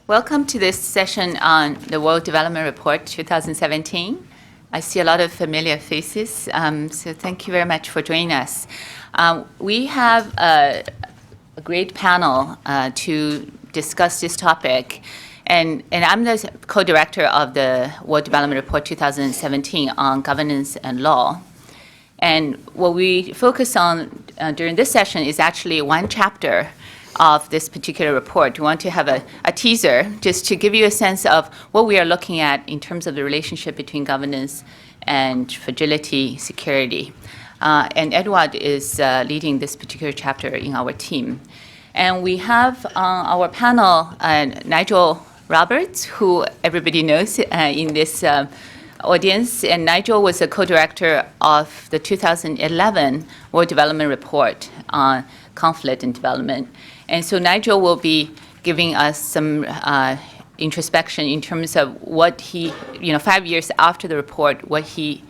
Welcome to this session on the World Development Report 2017. I see a lot of familiar faces, so thank you very much for joining us. We have a great panel to discuss this topic, and I'm the co-director of the World Development Report 2017 on governance and law. And what we focus on during this session is actually one chapter of this particular report. We want to have a teaser just to give you a sense of what we are looking at in terms of the relationship between governance and fragility, security. And Edward is leading this particular chapter in our team. And we have on our panel Nigel Roberts, who everybody knows in this audience. And Nigel was a co-director of the 2011 World Development Report on conflict and development. And so Nigel will be giving us some introspection in terms of what he, 5 years after the report, what he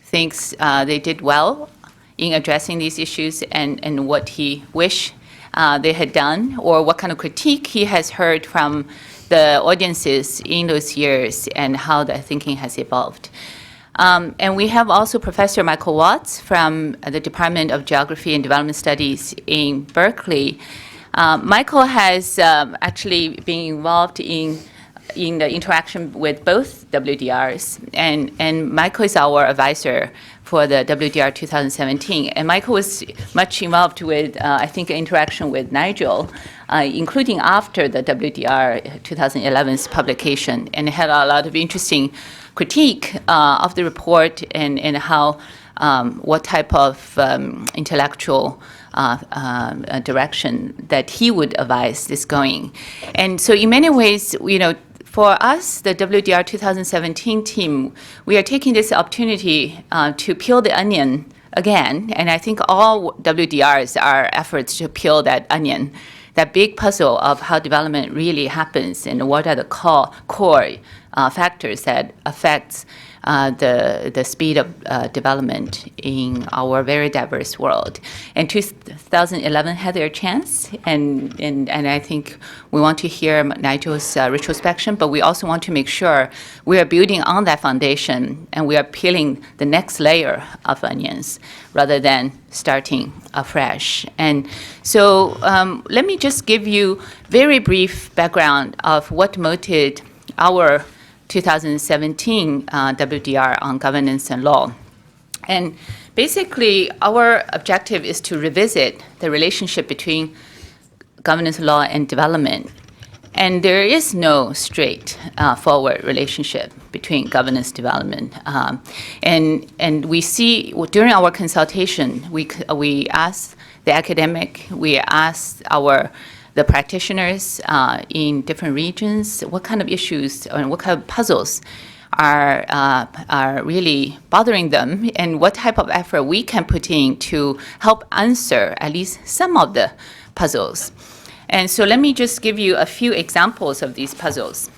thinks they did well in addressing these issues and what he wish they had done, or what kind of critique he has heard from the audiences in those years and how the thinking has evolved. And we have also Professor Michael Watts from the Department of Geography and Development Studies in Berkeley. Michael has actually been involved in the interaction with both WDRs, and Michael is our advisor for the WDR 2017. And Michael was much involved with, I think, interaction with Nigel, including after the WDR 2011's publication, and had a lot of interesting critique of the report and how what type of intellectual direction that he would advise this going. And so in many ways, for us, the WDR 2017 team, we are taking this opportunity to peel the onion again. And I think all WDRs are efforts to peel that onion, that big puzzle of how development really happens and what are the core factors that affects the speed of development in our very diverse world. And 2011 had their chance, and I think we want to hear Nigel's retrospection, but we also want to make sure we are building on that foundation and we are peeling the next layer of onions rather than starting afresh. And so let me just give you very brief background of what motivated our 2017 WDR on governance and law. And basically, our objective is to revisit the relationship between governance, law, and development. And there is no straight forward relationship between governance development. And we see during our consultation, we ask the academic, we ask the practitioners in different regions, what kind of issues and what kind of puzzles are really bothering them, and what type of effort we can put in to help answer at least some of the puzzles. And so let me just give you a few examples of these puzzles.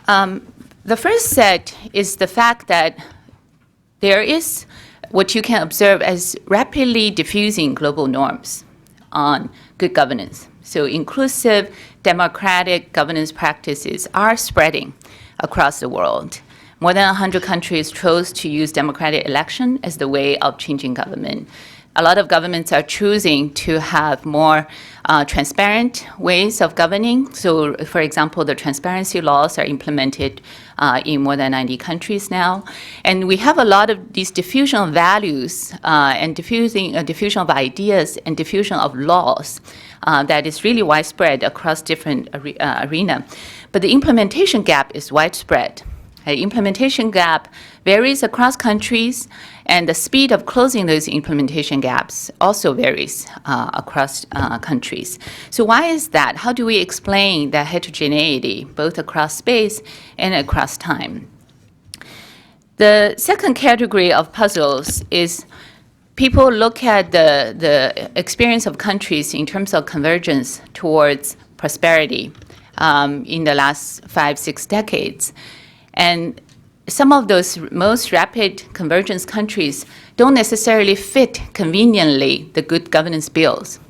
The first set is the fact that there is what you can observe as rapidly diffusing global norms on good governance. So inclusive, democratic governance practices are spreading across the world. More than 100 countries chose to use democratic election as the way of changing government. A lot of governments are choosing to have more transparent ways of governing. So, for example, the transparency laws are implemented in more than 90 countries now. And we have a lot of these diffusion of values and diffusion of ideas and diffusion of laws that is really widespread across different arena. But the implementation gap is widespread. The implementation gap varies across countries, and the speed of closing those implementation gaps also varies across countries. So why is that? How do we explain that heterogeneity, both across space and across time? The second category of puzzles is people look at the experience of countries in terms of convergence towards prosperity in the last 5-6 decades. And some of those most rapid convergence countries don't necessarily fit conveniently the good governance bills.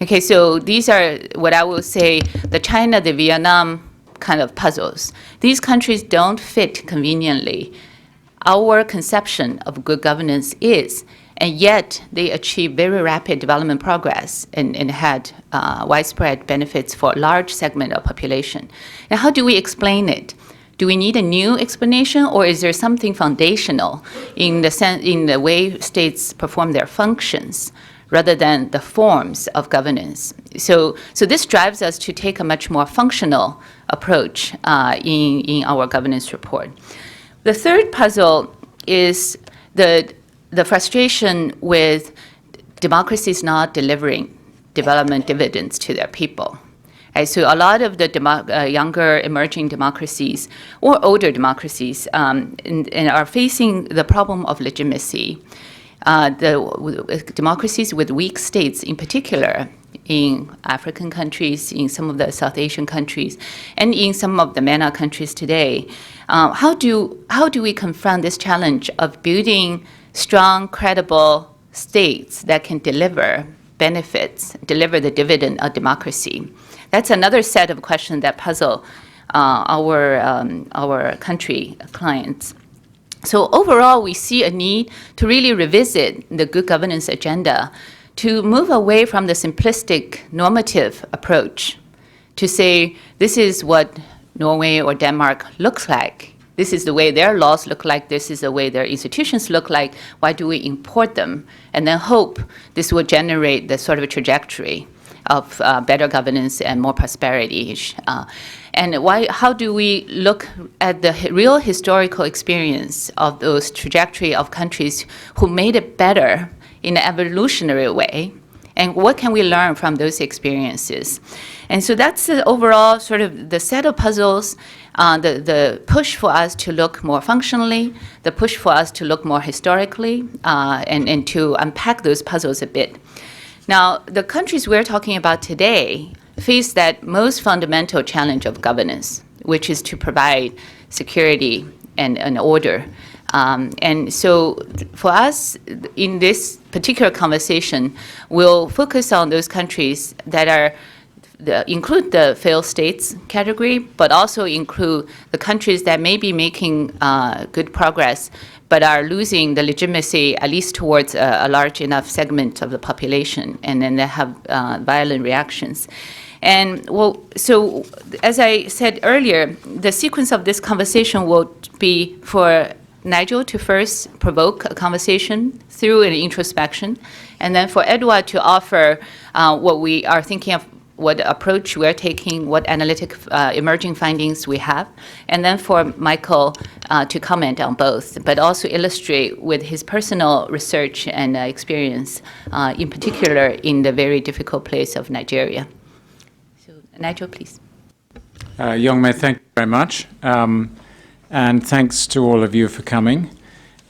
Okay, so these are what I will say the China, the Vietnam kind of puzzles. These countries don't fit conveniently. Our conception of good governance is, and yet they achieve very rapid development progress and had widespread benefits for a large segment of population. And how do we explain it? Do we need a new explanation, or is there something foundational in the way states perform their functions rather than the forms of governance? So this drives us to take a much more functional approach in our governance report. The third puzzle is the frustration with democracies not delivering development dividends to their people. Right, so a lot of the younger emerging democracies or older democracies and are facing the problem of legitimacy. The democracies with weak states in particular in African countries, in some of the South Asian countries, and in some of the MENA countries today. How do we confront this challenge of building strong, credible states that can deliver benefits, deliver the dividend of democracy? That's another set of questions that puzzle our country clients. So overall, we see a need to really revisit the good governance agenda to move away from the simplistic normative approach to say, this is what Norway or Denmark looks like. This is the way their laws look like. This is the way their institutions look like. Why do we import them? And then hope this will generate the sort of trajectory of better governance and more prosperity. How do we look at the real historical experience of those trajectory of countries who made it better in an evolutionary way? And what can we learn from those experiences? And so that's the overall sort of the set of puzzles, the push for us to look more functionally, the push for us to look more historically, and to unpack those puzzles a bit. Now, the countries we're talking about today face that most fundamental challenge of governance, which is to provide security and order. And so for us, in this particular conversation, we'll focus on those countries that include the failed states category, but also include the countries that may be making good progress, but are losing the legitimacy at least towards a large enough segment of the population, and then they have violent reactions. And so as I said earlier, the sequence of this conversation will be for Nigel to first provoke a conversation through an introspection, and then for Edouard to offer what we are thinking of, what approach we're taking, what analytic emerging findings we have, and then for Michael to comment on both, but also illustrate with his personal research and experience, in particular in the very difficult place of Nigeria. So, Nigel, please. Youngmei, thank you very much. And thanks to all of you for coming.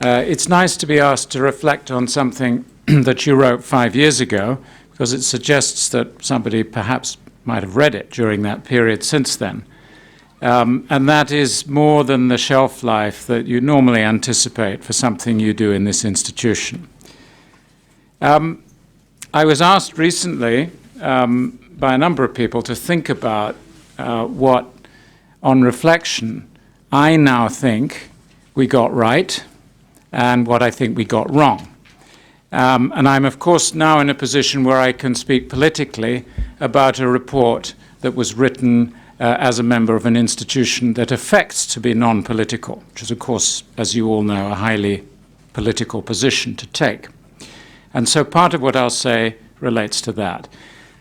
It's nice to be asked to reflect on something that you wrote 5 years ago, because it suggests that somebody perhaps might have read it during that period since then. And that is more than the shelf life that you normally anticipate for something you do in this institution. I was asked recently by a number of people to think about what, on reflection, I now think we got right and what I think we got wrong. And I'm, of course, now in a position where I can speak politically about a report that was written as a member of an institution that affects to be non-political, which is, of course, as you all know, a highly political position to take. And so part of what I'll say relates to that.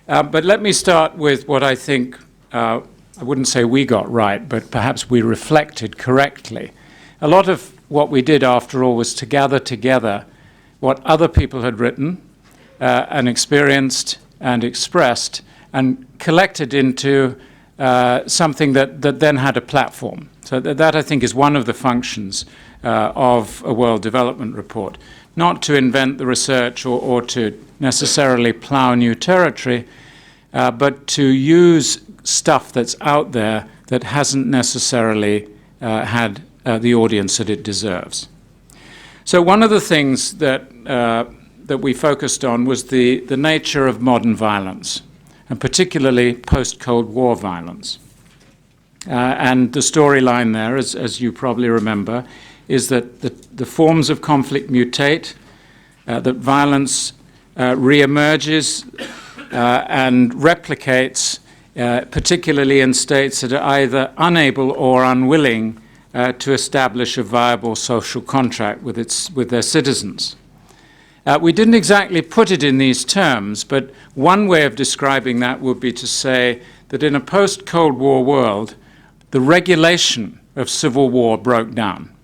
But let me start with what I think, I wouldn't say we got right, but perhaps we reflected correctly. A lot of what we did, after all, was to gather together what other people had written and experienced and expressed and collected into something that then had a platform. So that I think is one of the functions of a World Development Report. Not to invent the research or to necessarily plow new territory, but to use stuff that's out there that hasn't necessarily had the audience that it deserves. So one of the things that that we focused on was the nature of modern violence, and particularly post-Cold War violence. And the storyline there, as you probably remember, is that the forms of conflict mutate, that violence reemerges and replicates, particularly in states that are either unable or unwilling to establish a viable social contract with their citizens. We didn't exactly put it in these terms, but one way of describing that would be to say that in a post-Cold War world, the regulation of civil war broke down.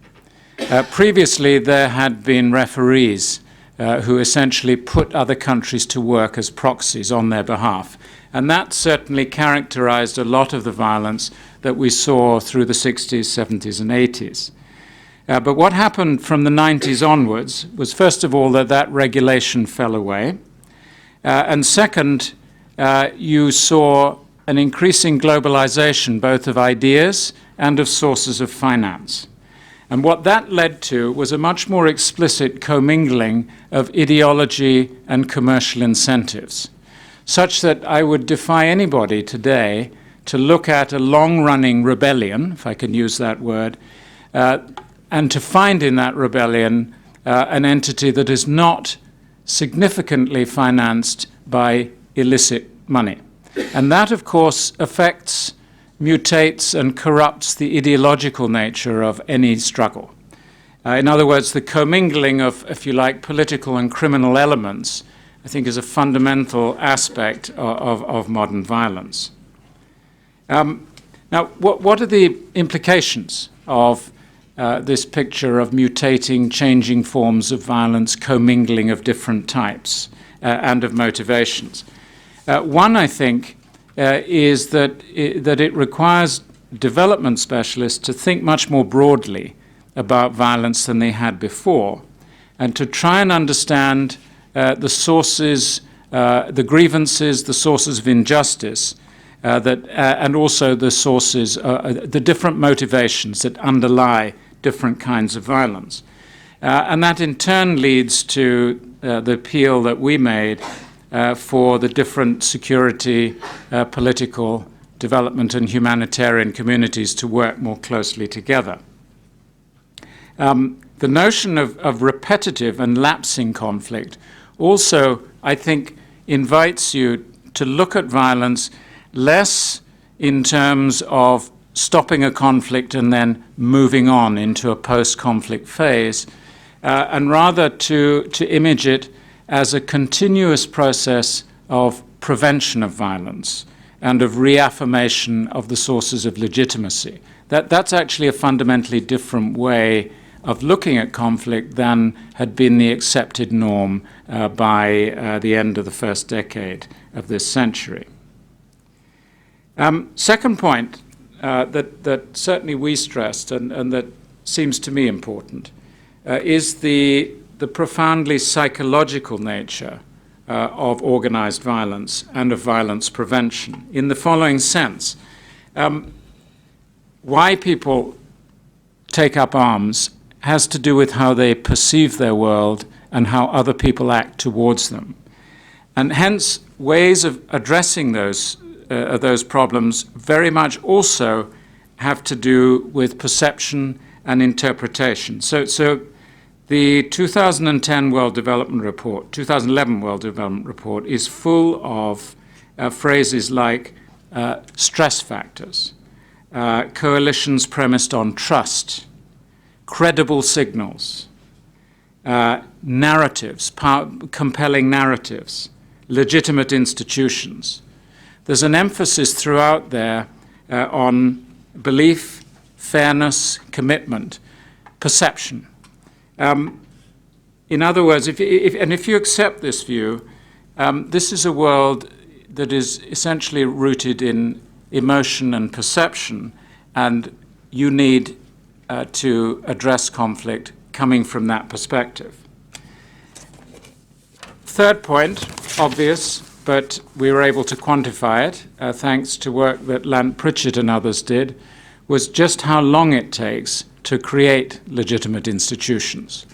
Previously, there had been referees who essentially put other countries to work as proxies on their behalf. And that certainly characterized a lot of the violence that we saw through the 60s, 70s, and 80s. But what happened from the 90s onwards was, first of all, that regulation fell away. And second, you saw an increasing globalization, both of ideas and of sources of finance. And what that led to was a much more explicit commingling of ideology and commercial incentives, such that I would defy anybody today to look at a long-running rebellion, if I can use that word, and to find in that rebellion an entity that is not significantly financed by illicit money. And that, of course, affects, mutates, and corrupts the ideological nature of any struggle. In other words, the commingling of, if you like, political and criminal elements, I think, is a fundamental aspect of modern violence. Now, what are the implications of this picture of mutating, changing forms of violence, commingling of different types and of motivations? One, I think, is that it requires development specialists to think much more broadly about violence than they had before, and to try and understand the sources, the grievances, the sources of injustice, and also the sources, the different motivations that underlie different kinds of violence. And that in turn leads to the appeal that we made for the different security, political, development, and humanitarian communities to work more closely together. The notion of repetitive and lapsing conflict also, I think, invites you to look at violence less in terms of stopping a conflict and then moving on into a post-conflict phase, and rather to image it as a continuous process of prevention of violence and of reaffirmation of the sources of legitimacy. That's actually a fundamentally different way of looking at conflict than had been the accepted norm by the end of the first decade of this century. Second point that certainly we stressed and that seems to me important is the profoundly psychological nature of organized violence and of violence prevention, in the following sense. Why people take up arms has to do with how they perceive their world and how other people act towards them. And hence, ways of addressing those problems very much also have to do with perception and interpretation. So the 2010 World Development Report, 2011 World Development Report, is full of phrases like stress factors, coalitions premised on trust, credible signals, narratives, compelling narratives, legitimate institutions. There's an emphasis throughout there on belief, fairness, commitment, perception. In other words, if you accept this view, this is a world that is essentially rooted in emotion and perception, and you need to address conflict coming from that perspective. Third point, obvious, but we were able to quantify it thanks to work that Lant Pritchett and others did, was just how long it takes to create legitimate institutions.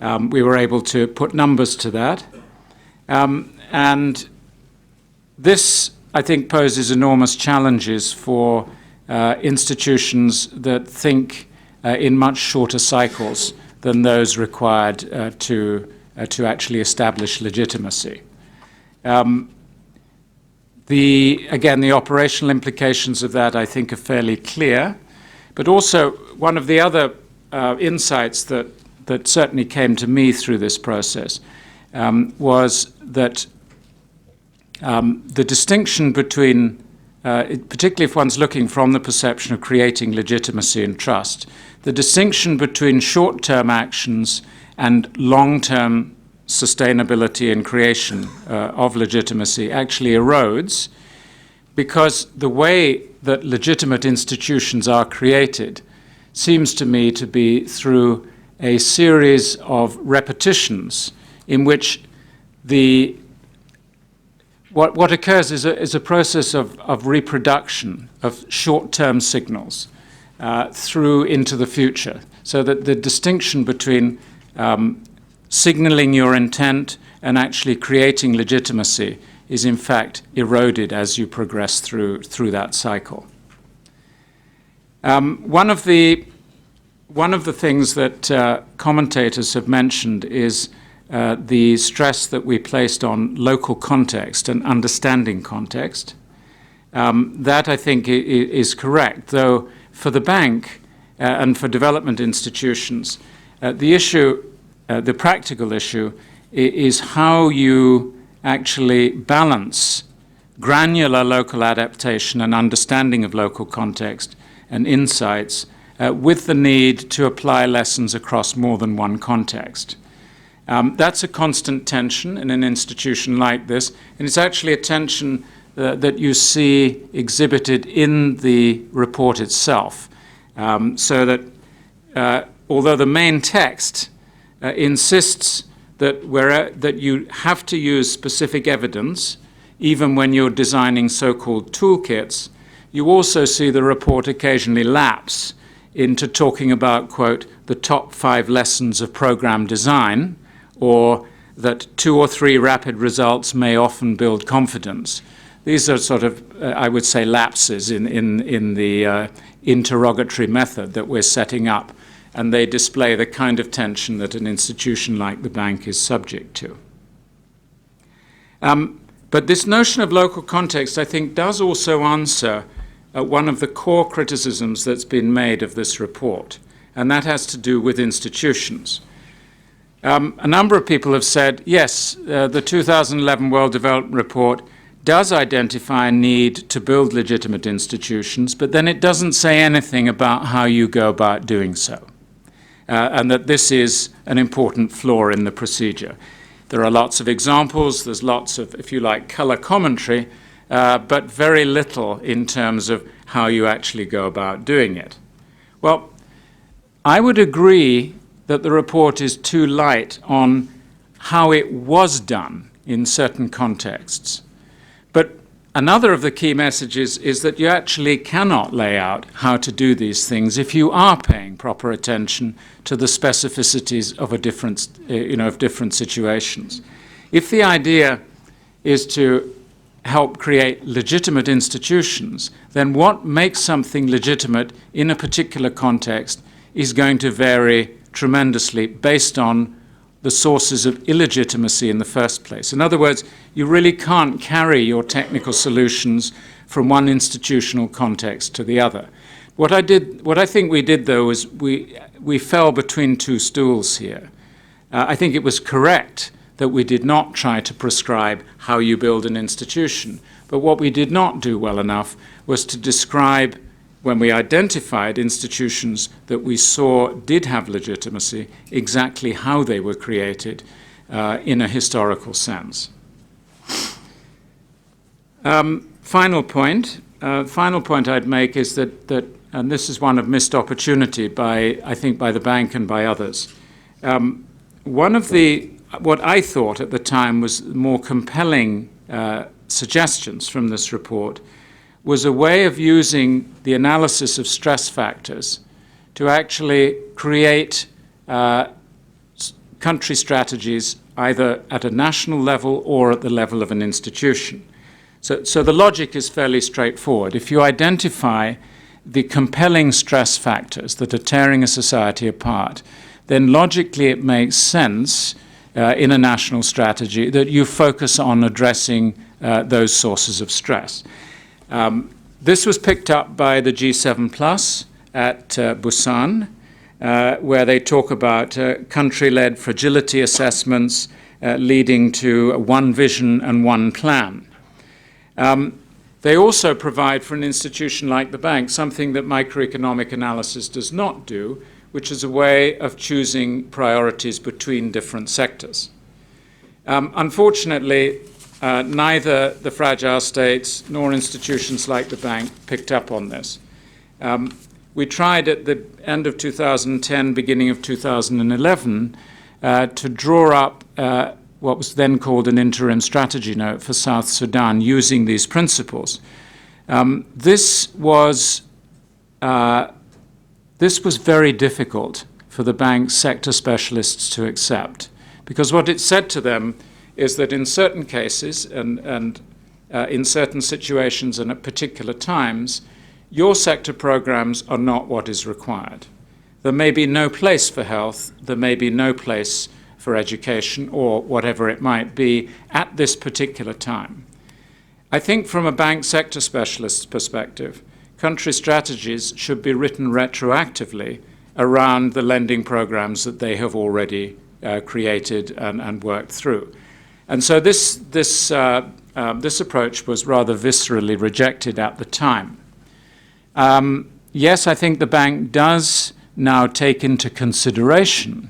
We were able to put numbers to that. And this, I think, poses enormous challenges for institutions that think in much shorter cycles than those required to actually establish legitimacy. Again, the operational implications of that, I think, are fairly clear. But also, one of the other insights that certainly came to me through this process was that the distinction between, particularly if one's looking from the perception of creating legitimacy and trust, the distinction between short-term actions and long-term sustainability and creation of legitimacy actually erodes, because the way that legitimate institutions are created seems to me to be through a series of repetitions in which what occurs is a process of reproduction of short-term signals through into the future, so that the distinction between signaling your intent and actually creating legitimacy is in fact eroded as you progress through that cycle. One of the things that commentators have mentioned is the stress that we placed on local context and understanding context. That, I think, is correct, though for the bank and for development institutions, the practical issue is how you actually balance granular local adaptation and understanding of local context and insights with the need to apply lessons across more than one context. That's a constant tension in an institution like this, and it's actually a tension that you see exhibited in the report itself. So that although the main text insists that you have to use specific evidence, even when you're designing so-called toolkits, you also see the report occasionally lapse into talking about, quote, the top 5 lessons of program design, or that 2 or 3 rapid results may often build confidence. These are sort of, I would say, lapses in the interrogatory method that we're setting up, and they display the kind of tension that an institution like the bank is subject to. But this notion of local context, I think, does also answer one of the core criticisms that's been made of this report, and that has to do with institutions. A number of people have said, yes, the 2011 World Development Report does identify a need to build legitimate institutions, but then it doesn't say anything about how you go about doing so, and that this is an important flaw in the procedure. There are lots of examples, there's lots of, if you like, color commentary, but very little in terms of how you actually go about doing it. Well, I would agree that the report is too light on how it was done in certain contexts. But another of the key messages is that you actually cannot lay out how to do these things if you are paying proper attention to the specificities of different situations. If the idea is to help create legitimate institutions, then what makes something legitimate in a particular context is going to vary tremendously based on the sources of illegitimacy in the first place. In other words, you really can't carry your technical solutions from one institutional context to the other. What I think we did, though, is we fell between two stools here. I think it was correct that we did not try to prescribe how you build an institution. But what we did not do well enough was to describe, when we identified institutions that we saw did have legitimacy, exactly how they were created in a historical sense. Final point I'd make is that and this is one of missed opportunity I think by the bank and by others. What I thought at the time was more compelling suggestions from this report was a way of using the analysis of stress factors to actually create country strategies either at a national level or at the level of an institution. So the logic is fairly straightforward. If you identify the compelling stress factors that are tearing a society apart, then logically it makes sense in a national strategy that you focus on addressing those sources of stress. This was picked up by the G7 Plus at Busan, where they talk about country-led fragility assessments leading to one vision and one plan. They also provide for an institution like the bank something that microeconomic analysis does not do, which is a way of choosing priorities between different sectors. Unfortunately, neither the fragile states nor institutions like the bank picked up on this. We tried at the end of 2010, beginning of 2011, to draw up what was then called an interim strategy note for South Sudan using these principles. This was very difficult for the bank's sector specialists to accept, because what it said to them is that in certain cases and in certain situations and at particular times, your sector programs are not what is required. There may be no place for health, there may be no place for education or whatever it might be at this particular time. I think from a bank sector specialist's perspective, country strategies should be written retroactively around the lending programs that they have already created and worked through. And so this approach was rather viscerally rejected at the time. Yes, I think the bank does now take into consideration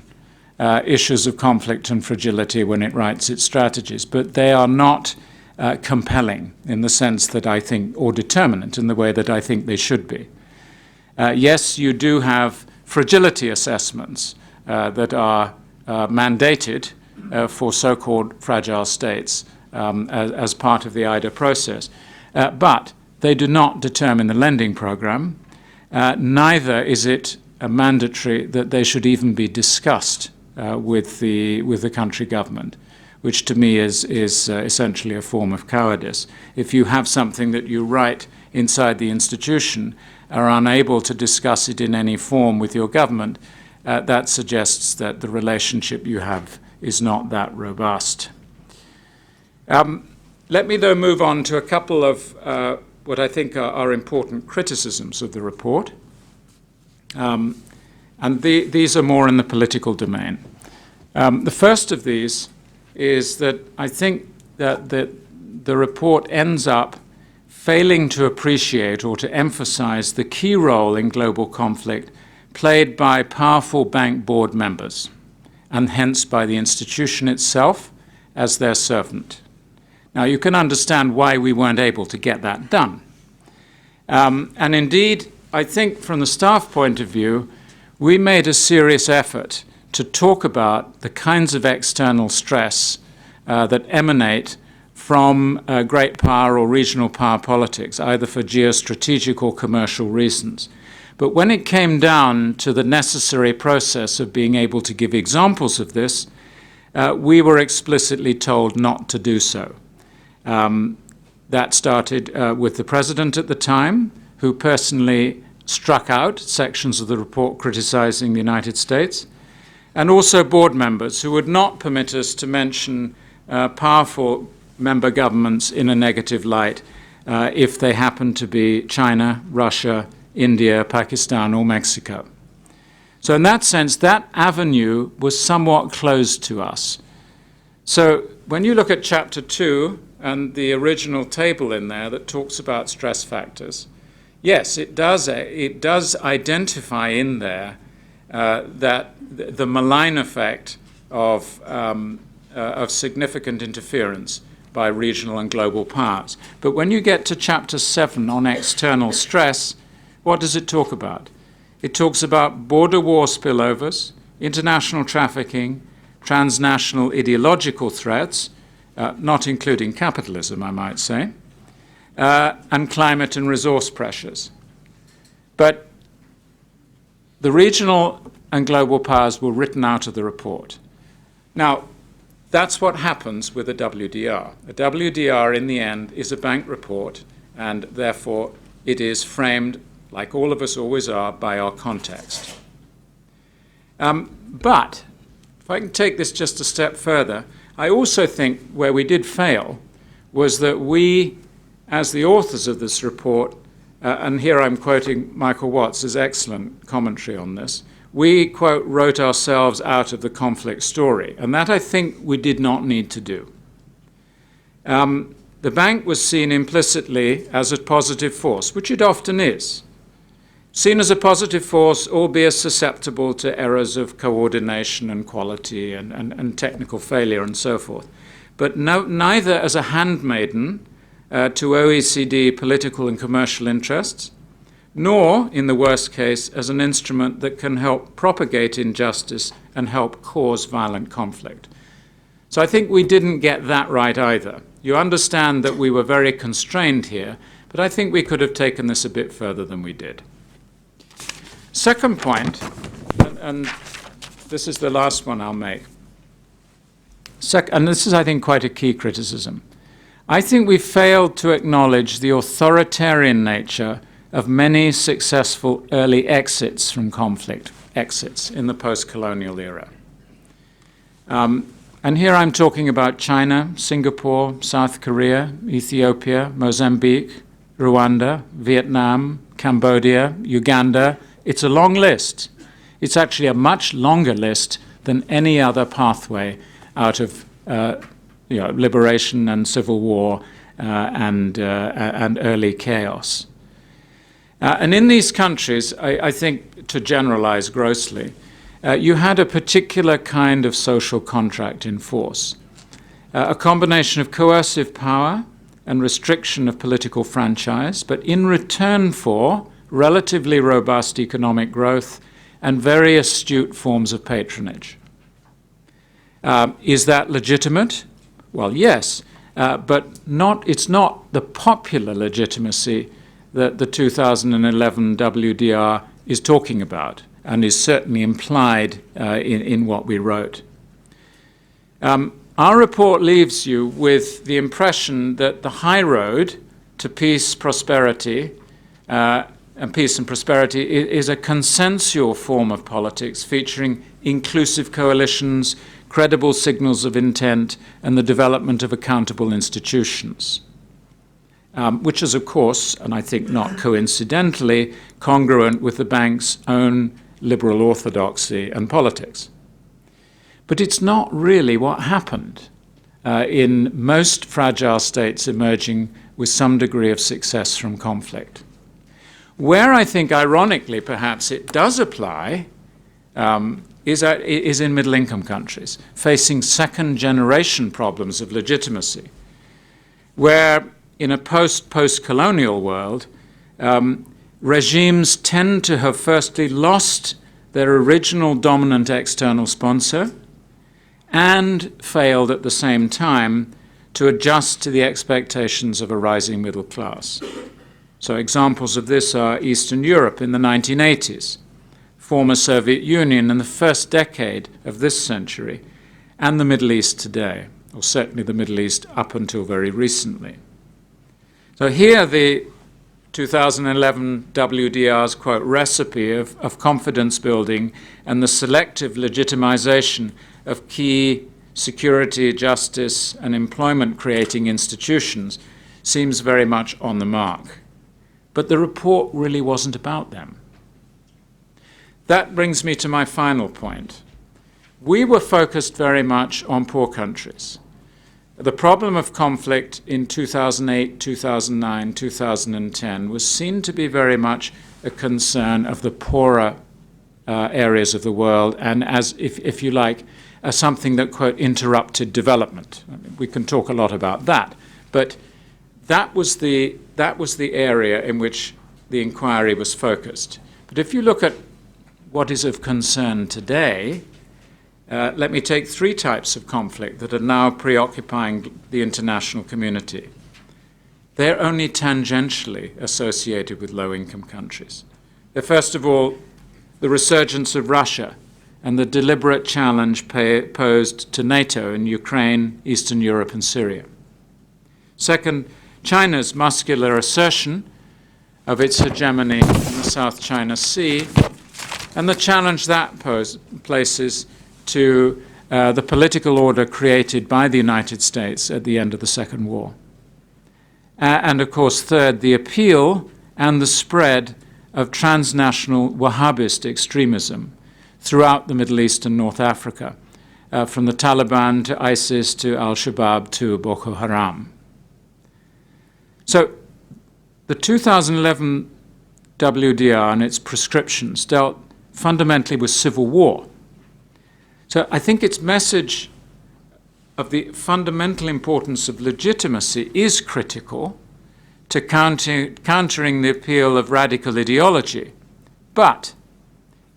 issues of conflict and fragility when it writes its strategies, but they are not compelling in the sense that I think, or determinant in the way that I think they should be. Yes, you do have fragility assessments that are mandated for so-called fragile states as part of the IDA process, but they do not determine the lending program. Neither is it mandatory that they should even be discussed with the country government, which to me is essentially a form of cowardice. If you have something that you write inside the institution, are unable to discuss it in any form with your government, that suggests that the relationship you have is not that robust. Let me, though, move on to a couple of what I think are important criticisms of the report. And these are more in the political domain. The first of these is that I think that the report ends up failing to appreciate or to emphasize the key role in global conflict played by powerful bank board members, and hence by the institution itself as their servant. Now, you can understand why we weren't able to get that done. And indeed, I think from the staff point of view, we made a serious effort to talk about the kinds of external stress that emanate from great power or regional power politics, either for geostrategic or commercial reasons. But when it came down to the necessary process of being able to give examples of this, we were explicitly told not to do so. That started with the president at the time, who personally struck out sections of the report criticizing the United States, and also board members who would not permit us to mention powerful member governments in a negative light if they happened to be China, Russia, India, Pakistan, or Mexico. So in that sense, that avenue was somewhat closed to us. So when you look at Chapter 2 and the original table in there that talks about stress factors, yes, it does identify in there that the malign effect of significant interference by regional and global powers. But when you get to Chapter 7 on external stress, what does it talk about? It talks about border war spillovers, international trafficking, transnational ideological threats, not including capitalism, I might say, and climate and resource pressures. But the regional and global powers were written out of the report. Now, that's what happens with a WDR. A WDR, in the end, is a bank report, and therefore it is framed, like all of us always are, by our context. But if I can take this just a step further, I also think where we did fail was that we, as the authors of this report, and here I'm quoting Michael Watts' excellent commentary on this, we, quote, wrote ourselves out of the conflict story. And that I think we did not need to do. The bank was seen implicitly as a positive force, which it often is. Seen as a positive force, albeit susceptible to errors of coordination and quality and technical failure and so forth. But neither as a handmaiden to OECD political and commercial interests, nor, in the worst case, as an instrument that can help propagate injustice and help cause violent conflict. So I think we didn't get that right either. You understand that we were very constrained here, but I think we could have taken this a bit further than we did. Second point, and this is the last one I'll make, and this is, I think, quite a key criticism. I think we failed to acknowledge the authoritarian nature of many successful early exits from conflict, exits in the post-colonial era. And here I'm talking about China, Singapore, South Korea, Ethiopia, Mozambique, Rwanda, Vietnam, Cambodia, Uganda. It's a long list. It's actually a much longer list than any other pathway out of liberation and civil war and early chaos. And in these countries, I think, to generalize grossly, you had a particular kind of social contract in force, a combination of coercive power and restriction of political franchise, but in return for relatively robust economic growth and very astute forms of patronage. Is that legitimate? Well, yes, but it's not the popular legitimacy that the 2011 WDR is talking about and is certainly implied in what we wrote. Our report leaves you with the impression that the high road to peace, prosperity, and peace and prosperity is a consensual form of politics featuring inclusive coalitions, credible signals of intent, and the development of accountable institutions. Which is, of course, and I think not coincidentally, congruent with the bank's own liberal orthodoxy and politics. But it's not really what happened in most fragile states emerging with some degree of success from conflict. Where I think, ironically, perhaps it does apply is in middle-income countries, facing second-generation problems of legitimacy, where in a post-colonial world, regimes tend to have firstly lost their original dominant external sponsor and failed at the same time to adjust to the expectations of a rising middle class. So examples of this are Eastern Europe in the 1980s, former Soviet Union in the first decade of this century, and the Middle East today, or certainly the Middle East up until very recently. So here the 2011 WDR's, quote, recipe of confidence building and the selective legitimization of key security, justice, and employment creating institutions seems very much on the mark. But the report really wasn't about them. That brings me to my final point. We were focused very much on poor countries. The problem of conflict in 2008, 2009, 2010 was seen to be very much a concern of the poorer areas of the world, and as, if you like, as something that, quote, interrupted development. I mean, we can talk a lot about that, but that was the area in which the inquiry was focused. But if you look at what is of concern today, let me take three types of conflict that are now preoccupying the international community. They're only tangentially associated with low-income countries. They're, first of all, the resurgence of Russia and the deliberate challenge posed to NATO in Ukraine, Eastern Europe, and Syria. Second, China's muscular assertion of its hegemony in the South China Sea, and the challenge that places to the political order created by the United States at the end of the Second War. And of course, third, the appeal and the spread of transnational Wahhabist extremism throughout the Middle East and North Africa, from the Taliban to ISIS to Al-Shabaab to Boko Haram. So the 2011 WDR and its prescriptions dealt fundamentally with civil war. So I think its message of the fundamental importance of legitimacy is critical to countering the appeal of radical ideology, but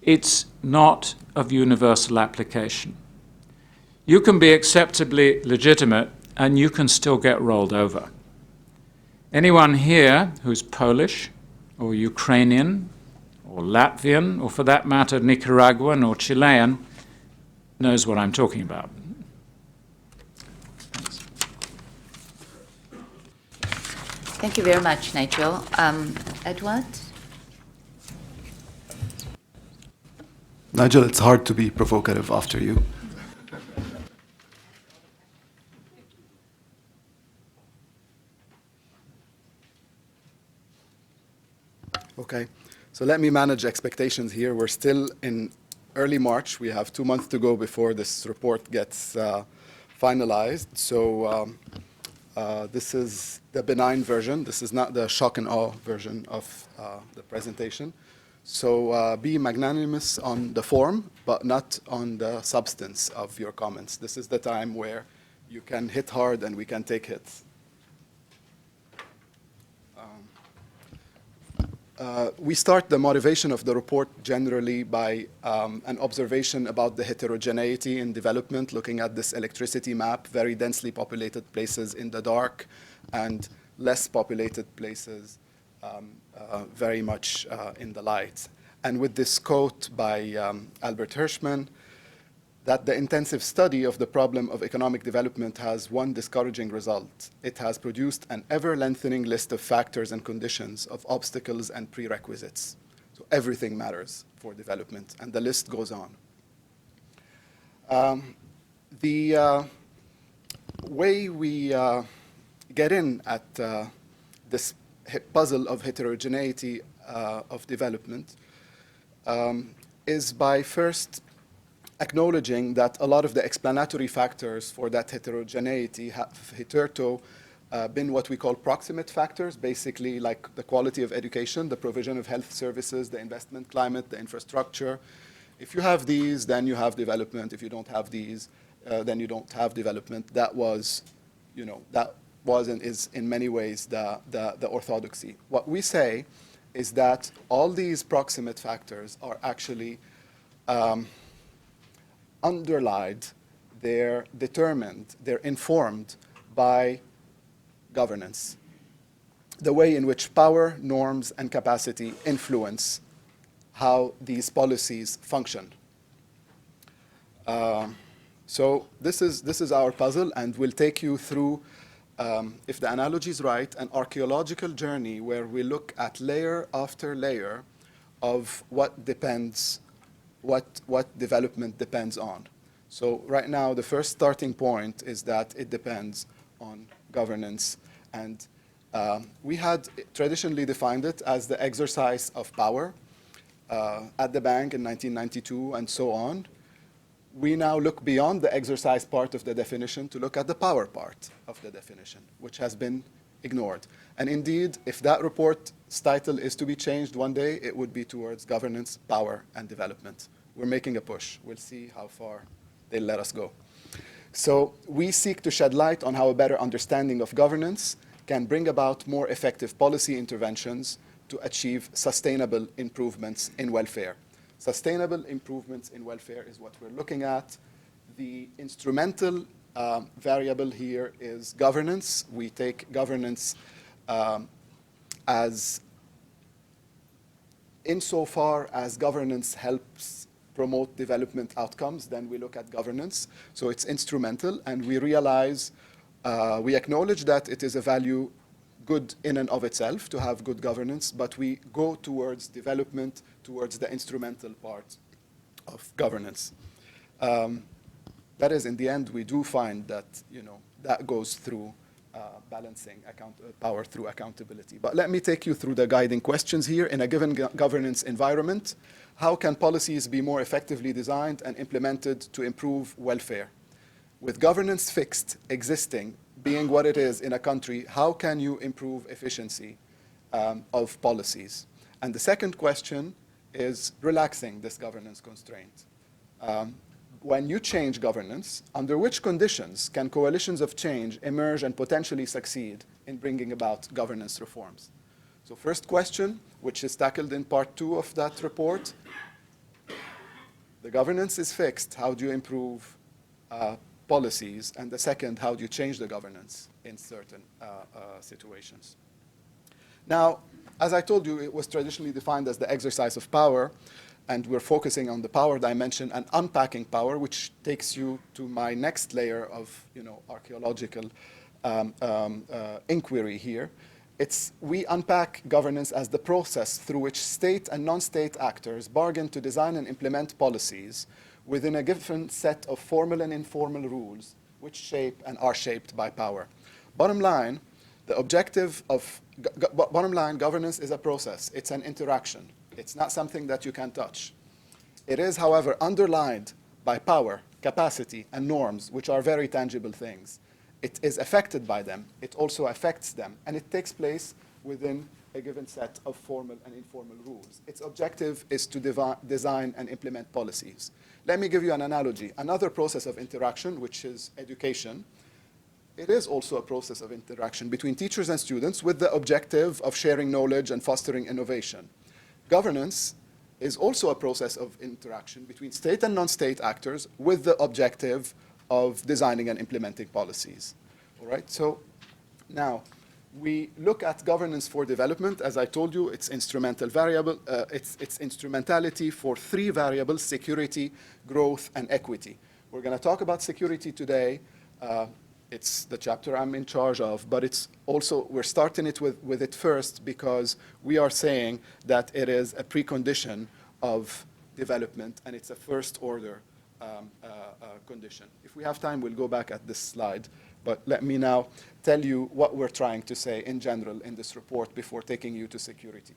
it's not of universal application. You can be acceptably legitimate and you can still get rolled over. Anyone here who's Polish or Ukrainian or Latvian or for that matter Nicaraguan or Chilean knows what I'm talking about. Thank you very much, Nigel. Edward? Nigel, it's hard to be provocative after you. Okay, so let me manage expectations here. We're still in early March. We have 2 months to go before this report gets finalized. So this is the benign version. This is not the shock and awe version of the presentation. So be magnanimous on the form, but not on the substance of your comments. This is the time where you can hit hard and we can take hits. We start the motivation of the report generally by an observation about the heterogeneity in development, looking at this electricity map, very densely populated places in the dark and less populated places very much in the light. And with this quote by Albert Hirschman, that the intensive study of the problem of economic development has one discouraging result. It has produced an ever-lengthening list of factors and conditions, of obstacles and prerequisites. So everything matters for development, and the list goes on. The way we get in at this puzzle of heterogeneity of development is by first acknowledging that a lot of the explanatory factors for that heterogeneity have hitherto been what we call proximate factors, basically like the quality of education, the provision of health services, the investment climate, the infrastructure. If you have these, then you have development. If you don't have these, then you don't have development. That was, that was and is in many ways the orthodoxy. What we say is that all these proximate factors are actually underlied, they're determined, they're informed by governance, the way in which power, norms, and capacity influence how these policies function. So this is our puzzle, and we'll take you through, if the analogy is right, an archaeological journey where we look at layer after layer of what depends, what development depends on. So right now, the first starting point is that it depends on governance. And we had traditionally defined it as the exercise of power at the bank in 1992 and so on. We now look beyond the exercise part of the definition to look at the power part of the definition, which has been ignored. And indeed, if that report's title is to be changed one day, it would be towards governance, power, and development. We're making a push. We'll see how far they let us go. So we seek to shed light on how a better understanding of governance can bring about more effective policy interventions to achieve sustainable improvements in welfare. Sustainable improvements in welfare is what we're looking at. The instrumental variable here is governance. We take governance as insofar as governance helps promote development outcomes, then we look at governance. So it's instrumental, and we realize, we acknowledge that it is a value good in and of itself to have good governance, but we go towards development, towards the instrumental part of governance. That is, in the end, we do find that, that goes through balancing power through accountability. But let me take you through the guiding questions here. In a given governance environment, how can policies be more effectively designed and implemented to improve welfare? With governance fixed, existing, being what it is in a country, how can you improve efficiency of policies? And the second question is relaxing this governance constraint. When you change governance, under which conditions can coalitions of change emerge and potentially succeed in bringing about governance reforms? So first question, which is tackled in part 2 of that report, the governance is fixed. How do you improve policies? And the second, how do you change the governance in certain situations? Now, as I told you, it was traditionally defined as the exercise of power, and we're focusing on the power dimension and unpacking power, which takes you to my next layer of archaeological inquiry here. We unpack governance as the process through which state and non-state actors bargain to design and implement policies within a given set of formal and informal rules which shape and are shaped by power. Bottom line, governance is a process. It's an interaction. It's not something that you can touch. It is, however, underlined by power, capacity, and norms, which are very tangible things. It is affected by them. It also affects them. And it takes place within a given set of formal and informal rules. Its objective is to design and implement policies. Let me give you an analogy. Another process of interaction, which is education, it is also a process of interaction between teachers and students with the objective of sharing knowledge and fostering innovation. Governance is also a process of interaction between state and non-state actors with the objective of designing and implementing policies. All right, so now we look at governance for development. As I told you, it's instrumental variable. It's instrumentality for 3 variables: security, growth, and equity. We're going to talk about security today. It's the chapter I'm in charge of, but it's also, we're starting it with it first because we are saying that it is a precondition of development, and it's a first order condition. If we have time, we'll go back at this slide, but let me now tell you what we're trying to say in general in this report before taking you to security.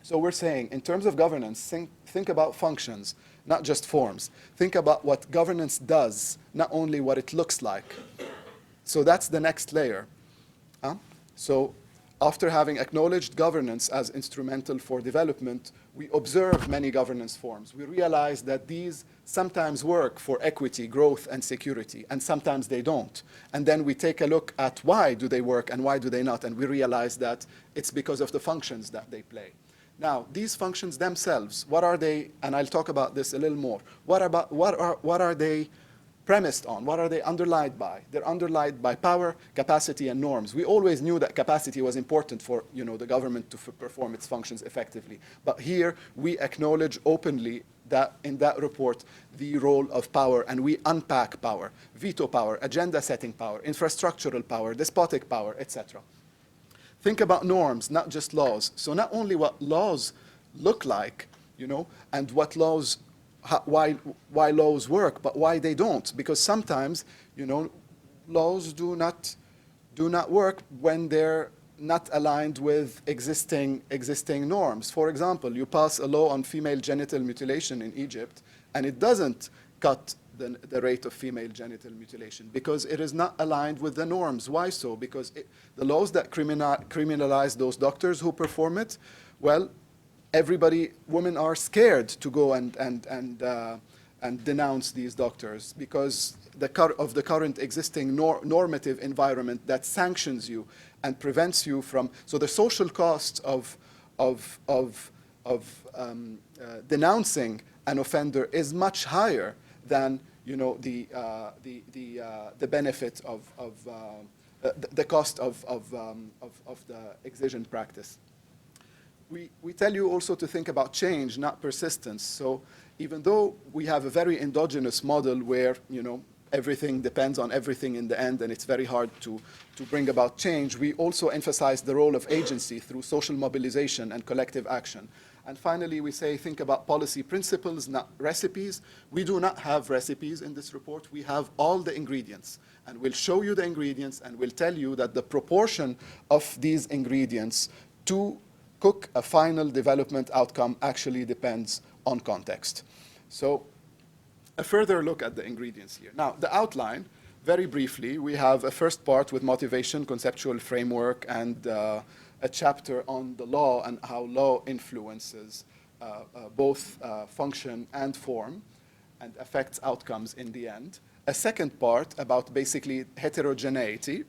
So we're saying, in terms of governance, think about functions, not just forms. Think about what governance does, not only what it looks like. So that's the next layer. So after having acknowledged governance as instrumental for development, we observe many governance forms. We realize that these sometimes work for equity, growth, and security, and sometimes they don't. And then we take a look at why do they work and why do they not, and we realize that it's because of the functions that they play. Now, these functions themselves, what are they? And I'll talk about this a little more. What are they premised on? What are they underlined by? They're underlined by power, capacity, and norms. We always knew that capacity was important for the government to perform its functions effectively. But here we acknowledge openly that in that report the role of power, and we unpack power: veto power, agenda setting power, infrastructural power, despotic power, etc. Think about norms, not just laws. So not only what laws look like, and what laws, why laws work, but why they don't. Because sometimes, laws do not work when they're not aligned with existing norms. For example, you pass a law on female genital mutilation in Egypt, and it doesn't cut the rate of female genital mutilation because it is not aligned with the norms. Why so? Because the laws that criminalize those doctors who perform it, well, women are scared to go and denounce these doctors because of the current existing normative environment that sanctions you and prevents you from. So the social cost of denouncing an offender is much higher than the benefit of the cost of the excision practice. We tell you also to think about change, not persistence. So even though we have a very endogenous model where, you know, everything depends on everything in the end, and it's very hard to bring about change, we also emphasize the role of agency through social mobilization and collective action. And finally, we say, think about policy principles, not recipes. We do not have recipes in this report. We have all the ingredients. And we'll show you the ingredients, and we'll tell you that the proportion of these ingredients to cook a final development outcome actually depends on context. So a further look at the ingredients here. Now, the outline, very briefly, we have a first part with motivation, conceptual framework, and a chapter on the law and how law influences both function and form and affects outcomes in the end. A second part about basically heterogeneity,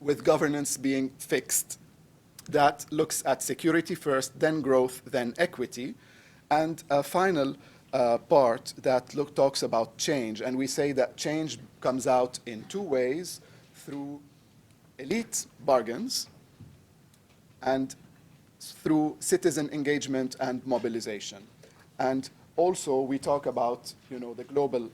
with governance being fixed, that looks at security first, then growth, then equity. And a final part that talks about change. And we say that change comes out in two ways, through elite bargains and through citizen engagement and mobilization. And also, we talk about, you know, the global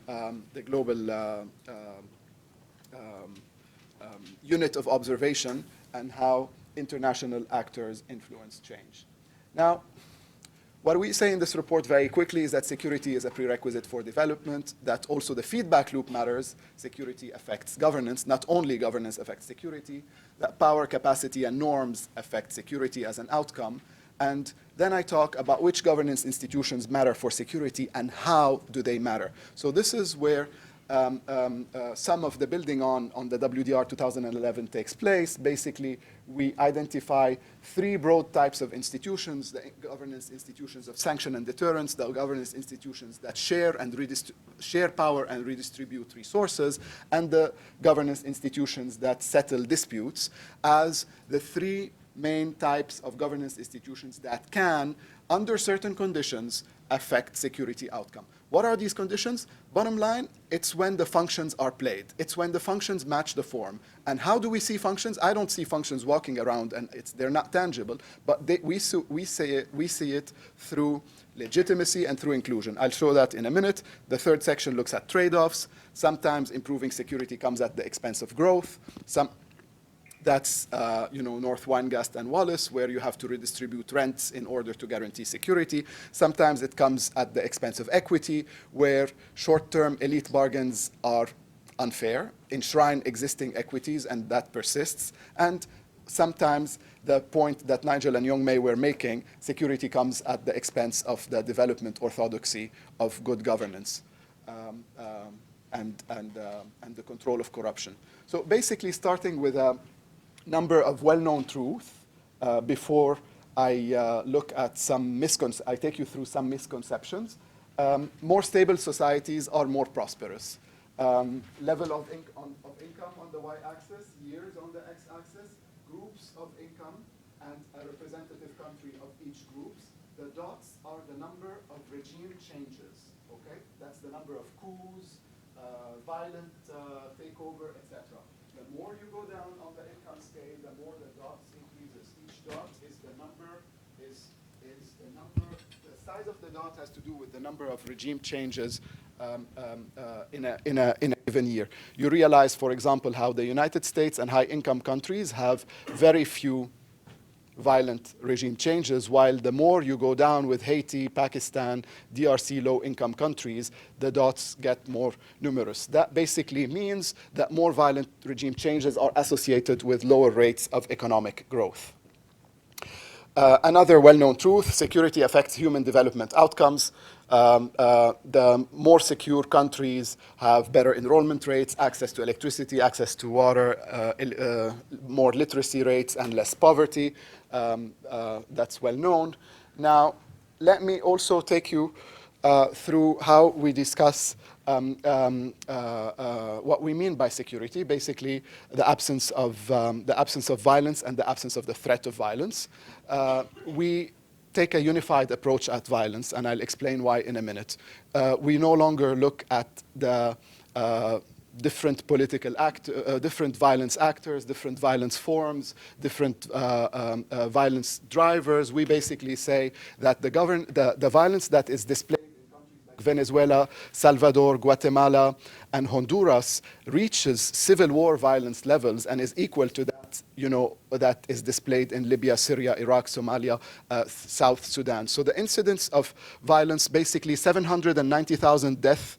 unit of observation and how international actors influence change. Now, what we say in this report very quickly is that security is a prerequisite for development, that also the feedback loop matters. Security affects governance. Not only governance affects security, that power, capacity, and norms affect security as an outcome. And then I talk about which governance institutions matter for security and how do they matter. So this is where some of the building on the WDR 2011 takes place. Basically, we identify three broad types of institutions: the governance institutions of sanction and deterrence, the governance institutions that share power and redistribute resources, and the governance institutions that settle disputes, as the three main types of governance institutions that can, under certain conditions, affect security outcome. What are these conditions? Bottom line, it's when the functions are played. It's when the functions match the form. And how do we see functions? I don't see functions walking around, and they're not tangible, but we see it through legitimacy and through inclusion. I'll show that in a minute. The third section looks at trade-offs. Sometimes improving security comes at the expense of growth. That's North Weingast and Wallace, where you have to redistribute rents in order to guarantee security. Sometimes it comes at the expense of equity, where short-term elite bargains are unfair, enshrine existing equities, and that persists. And sometimes the point that Nigel and Young May were making, security comes at the expense of the development orthodoxy of good governance and the control of corruption. So basically, starting with a number of well-known truths before I look at I take you through some misconceptions. More stable societies are more prosperous. Level of income on the y-axis, years on the x-axis, groups of income, and a representative country of each group. The dots are the number of regime changes. Okay, that's the number of coups, violent takeover, etc. The more you go down on the income scale, the more the dots increases. Each dot is the number, the size of the dot has to do with the number of regime changes in a given year. You realize, for example, how the United States and high-income countries have very few violent regime changes, while the more you go down with Haiti, Pakistan, DRC low-income countries, the dots get more numerous. That basically means that more violent regime changes are associated with lower rates of economic growth. Another well-known truth: security affects human development outcomes. The more secure countries have better enrollment rates, access to electricity, access to water, more literacy rates, and less poverty. That's well known. Now, let me also take you through how we discuss what we mean by security. Basically, the absence of violence and the absence of the threat of violence. We take a unified approach at violence, and I'll explain why in a minute. We no longer look at the different different violence actors, different violence forms, different violence drivers. We basically say that the violence that is displayed in countries like Venezuela, Salvador, Guatemala, and Honduras reaches civil war violence levels and is equal to that, that is displayed in Libya, Syria, Iraq, Somalia, South Sudan. So the incidence of violence, basically 790,000 deaths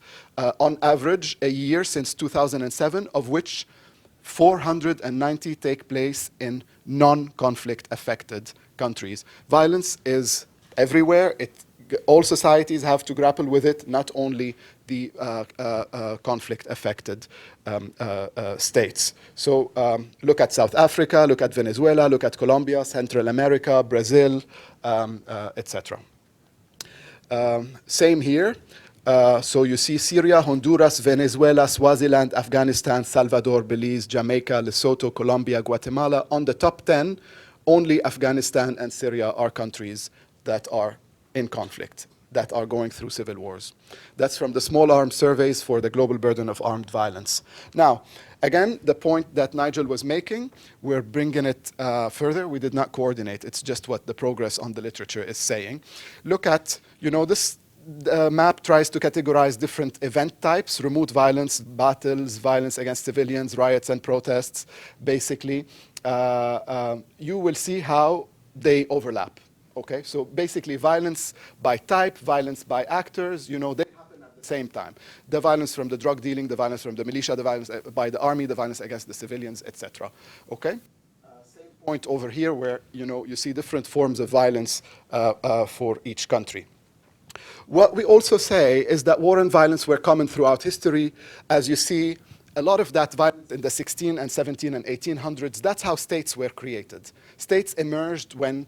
on average a year since 2007, of which 490 take place in non-conflict affected countries. Violence is everywhere. All societies have to grapple with it, not only the conflict-affected states. So look at South Africa, look at Venezuela, look at Colombia, Central America, Brazil, etc. Same here. So you see Syria, Honduras, Venezuela, Swaziland, Afghanistan, Salvador, Belize, Jamaica, Lesotho, Colombia, Guatemala. On the top 10, only Afghanistan and Syria are countries that are in conflict, that are going through civil wars. That's from the Small Arms Surveys for the Global Burden of Armed Violence. Now, again, the point that Nigel was making, we're bringing it further. We did not coordinate. It's just what the progress on the literature is saying. Look at, this map tries to categorize different event types: remote violence, battles, violence against civilians, riots and protests. Basically, you will see how they overlap. Okay, so basically violence by type, violence by actors, they happen at the same time. The violence from the drug dealing, the violence from the militia, the violence by the army, the violence against the civilians, etc. Okay? Same point over here where, you see different forms of violence for each country. What we also say is that war and violence were common throughout history. As you see, a lot of that violence in the 16 and 17 and 1800s, that's how states were created. States emerged when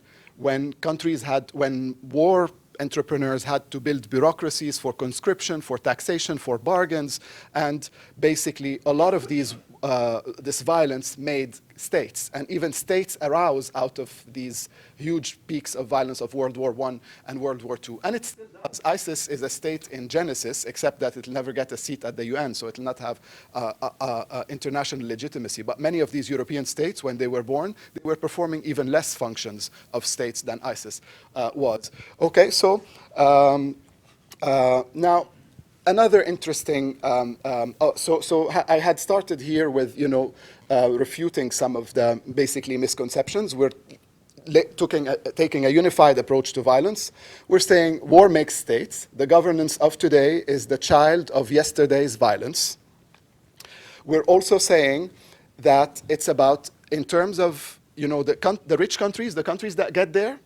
war entrepreneurs had to build bureaucracies for conscription, for taxation, for bargains, and basically a lot of this violence made states, and even states arose out of these huge peaks of violence of World War I and World War II. And it still does. ISIS is a state in Genesis, except that it will never get a seat at the UN, so it will not have international legitimacy. But many of these European states, when they were born, they were performing even less functions of states than ISIS was. Okay, so now, another interesting, so I had started here with, refuting some of the basically misconceptions. We're taking a unified approach to violence. We're saying war makes states. The governance of today is the child of yesterday's violence. We're also saying that it's about, in terms of, the rich countries, the countries that get there,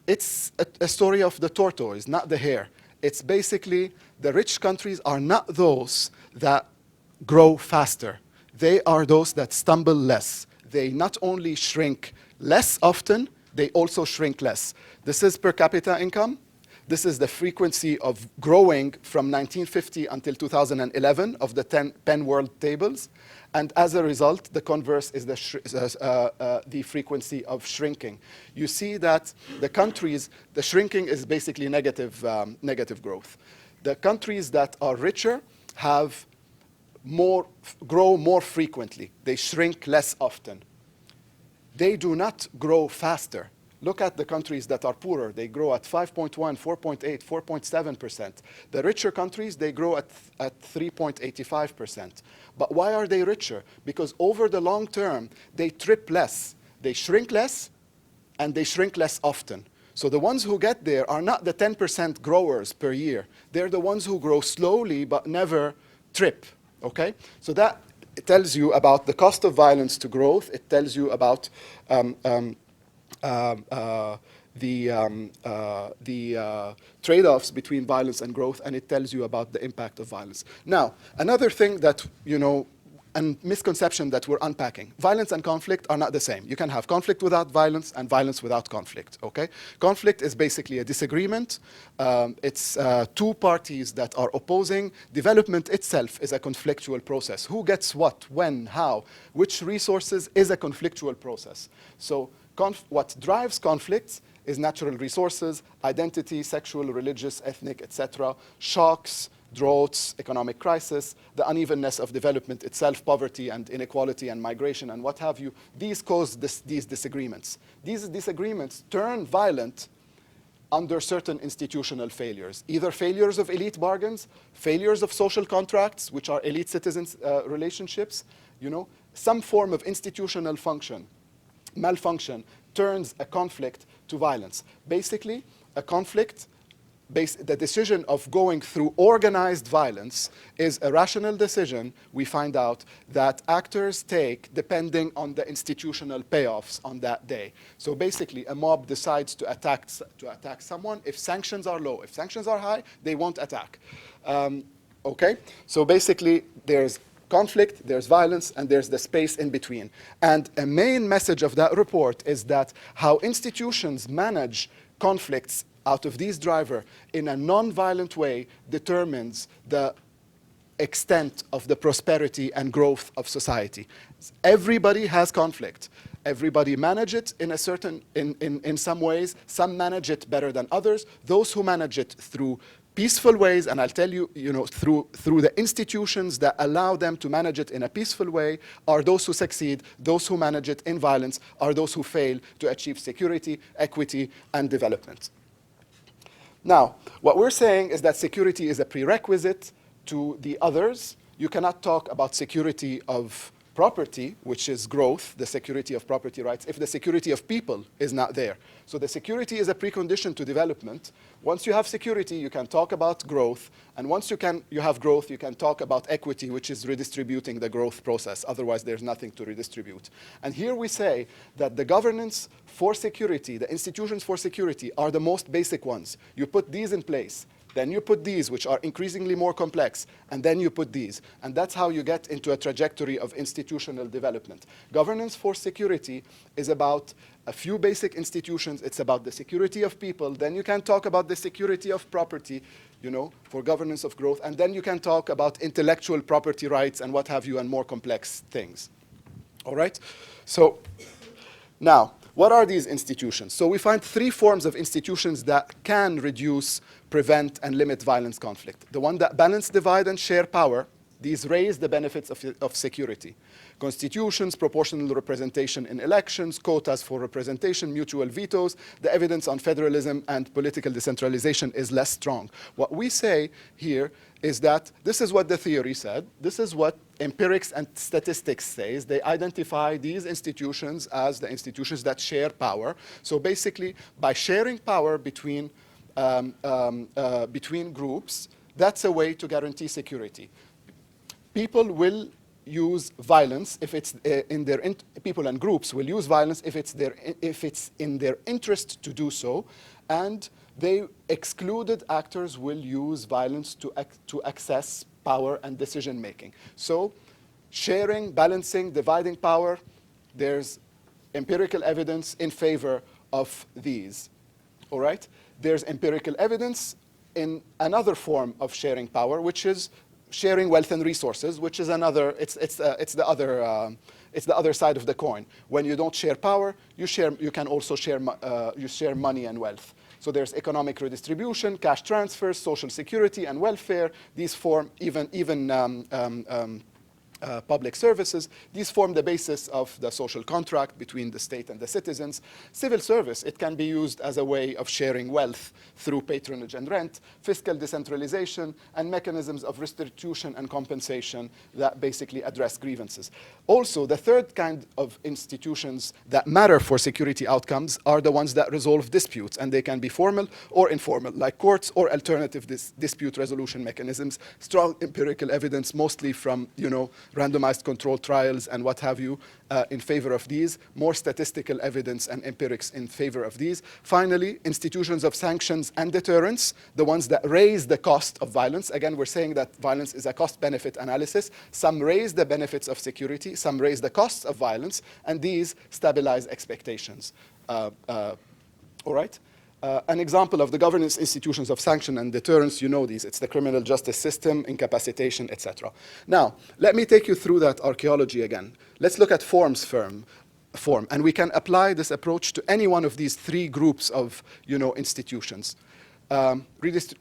it's a story of the tortoise, not the hare. It's basically the rich countries are not those that grow faster. They are those that stumble less. They not only shrink less often, they also shrink less. This is per capita income. This is the frequency of growing from 1950 until 2011 of the 10 world tables. And as a result, the converse is the frequency of shrinking. You see that the countries, the shrinking is basically negative growth. The countries that are richer grow more frequently. They shrink less often. They do not grow faster. Look at the countries that are poorer. They grow at 5.1, 4.8, 4.7%. The richer countries, they grow at 3.85%. But why are they richer? Because over the long term, they trip less. They shrink less, and they shrink less often. So the ones who get there are not the 10% growers per year. They're the ones who grow slowly but never trip, okay? So that tells you about the cost of violence to growth. It tells you about the trade-offs between violence and growth, and it tells you about the impact of violence. Now, another thing that, and misconception that we're unpacking. Violence and conflict are not the same. You can have conflict without violence and violence without conflict, okay? Conflict is basically a disagreement. It's two parties that are opposing. Development itself is a conflictual process. Who gets what, when, how, which resources is a conflictual process. So what drives conflicts is natural resources, identity, sexual, religious, ethnic, etc., shocks, droughts, economic crisis, the unevenness of development itself, poverty and inequality and migration and what have you. These cause these disagreements. These disagreements turn violent under certain institutional failures, either failures of elite bargains, failures of social contracts, which are elite citizens relationships, some form of institutional malfunction turns a conflict to violence. Basically, a conflict, the decision of going through organized violence is a rational decision, we find out, that actors take depending on the institutional payoffs on that day. So basically, a mob decides to attack someone. If sanctions are low, if sanctions are high, they won't attack. Okay? So basically, there's conflict, there's violence, and there's the space in between. And a main message of that report is that how institutions manage conflicts out of these drivers in a non-violent way determines the extent of the prosperity and growth of society. Everybody has conflict. Everybody manage it in some ways. Some manage it better than others. Those who manage it through peaceful ways, and I'll tell you, through the institutions that allow them to manage it in a peaceful way, are those who succeed. Those who manage it in violence are those who fail to achieve security, equity, and development. Now, what we're saying is that security is a prerequisite to the others. You cannot talk about security of property, which is growth, the security of property rights, if the security of people is not there. So the security is a precondition to development. Once you have security, you can talk about growth. And once you have growth, you can talk about equity, which is redistributing the growth process. Otherwise, there's nothing to redistribute. And here we say that the governance for security, the institutions for security, are the most basic ones. You put these in place. Then you put these, which are increasingly more complex, and then you put these. And that's how you get into a trajectory of institutional development. Governance for security is about a few basic institutions. It's about the security of people. Then you can talk about the security of property, for governance of growth. And then you can talk about intellectual property rights and what have you, and more complex things. All right? So now, what are these institutions? So we find three forms of institutions that can reduce, prevent, and limit violence conflict. The one that balance, divide, and share power. These raise the benefits of security. Constitutions, proportional representation in elections, quotas for representation, mutual vetoes. The evidence on federalism and political decentralization is less strong. What we say here is that this is what the theory said. This is what empirics and statistics says. They identify these institutions as the institutions that share power. So basically, by sharing power between groups, that's a way to guarantee security. People will use violence if it's people and groups will use violence if it's in their interest to do so, and they excluded actors will use violence to access power and decision making. So sharing, balancing, dividing power, there's empirical evidence in favor of these. All right? There's empirical evidence in another form of sharing power, which is sharing wealth and resources, which is another. It's the other side of the coin. When you don't share power, you can also share money and wealth. So there's economic redistribution, cash transfers, social security, and welfare. These form public services. These form the basis of the social contract between the state and the citizens. Civil service, it can be used as a way of sharing wealth through patronage and rent, fiscal decentralization, and mechanisms of restitution and compensation that basically address grievances. Also, the third kind of institutions that matter for security outcomes are the ones that resolve disputes, and they can be formal or informal, like courts or alternative dispute resolution mechanisms. Strong empirical evidence, mostly from, randomized controlled trials and what have you, in favor of these. More statistical evidence and empirics in favor of these. Finally, institutions of sanctions and deterrence, the ones that raise the cost of violence. Again, we're saying that violence is a cost-benefit analysis. Some raise the benefits of security, some raise the costs of violence, and these stabilize expectations. All right? An example of the governance institutions of sanction and deterrence, these. It's the criminal justice system, incapacitation, etc. Now, let me take you through that archaeology again. Let's look at form, and we can apply this approach to any one of these three groups of, institutions.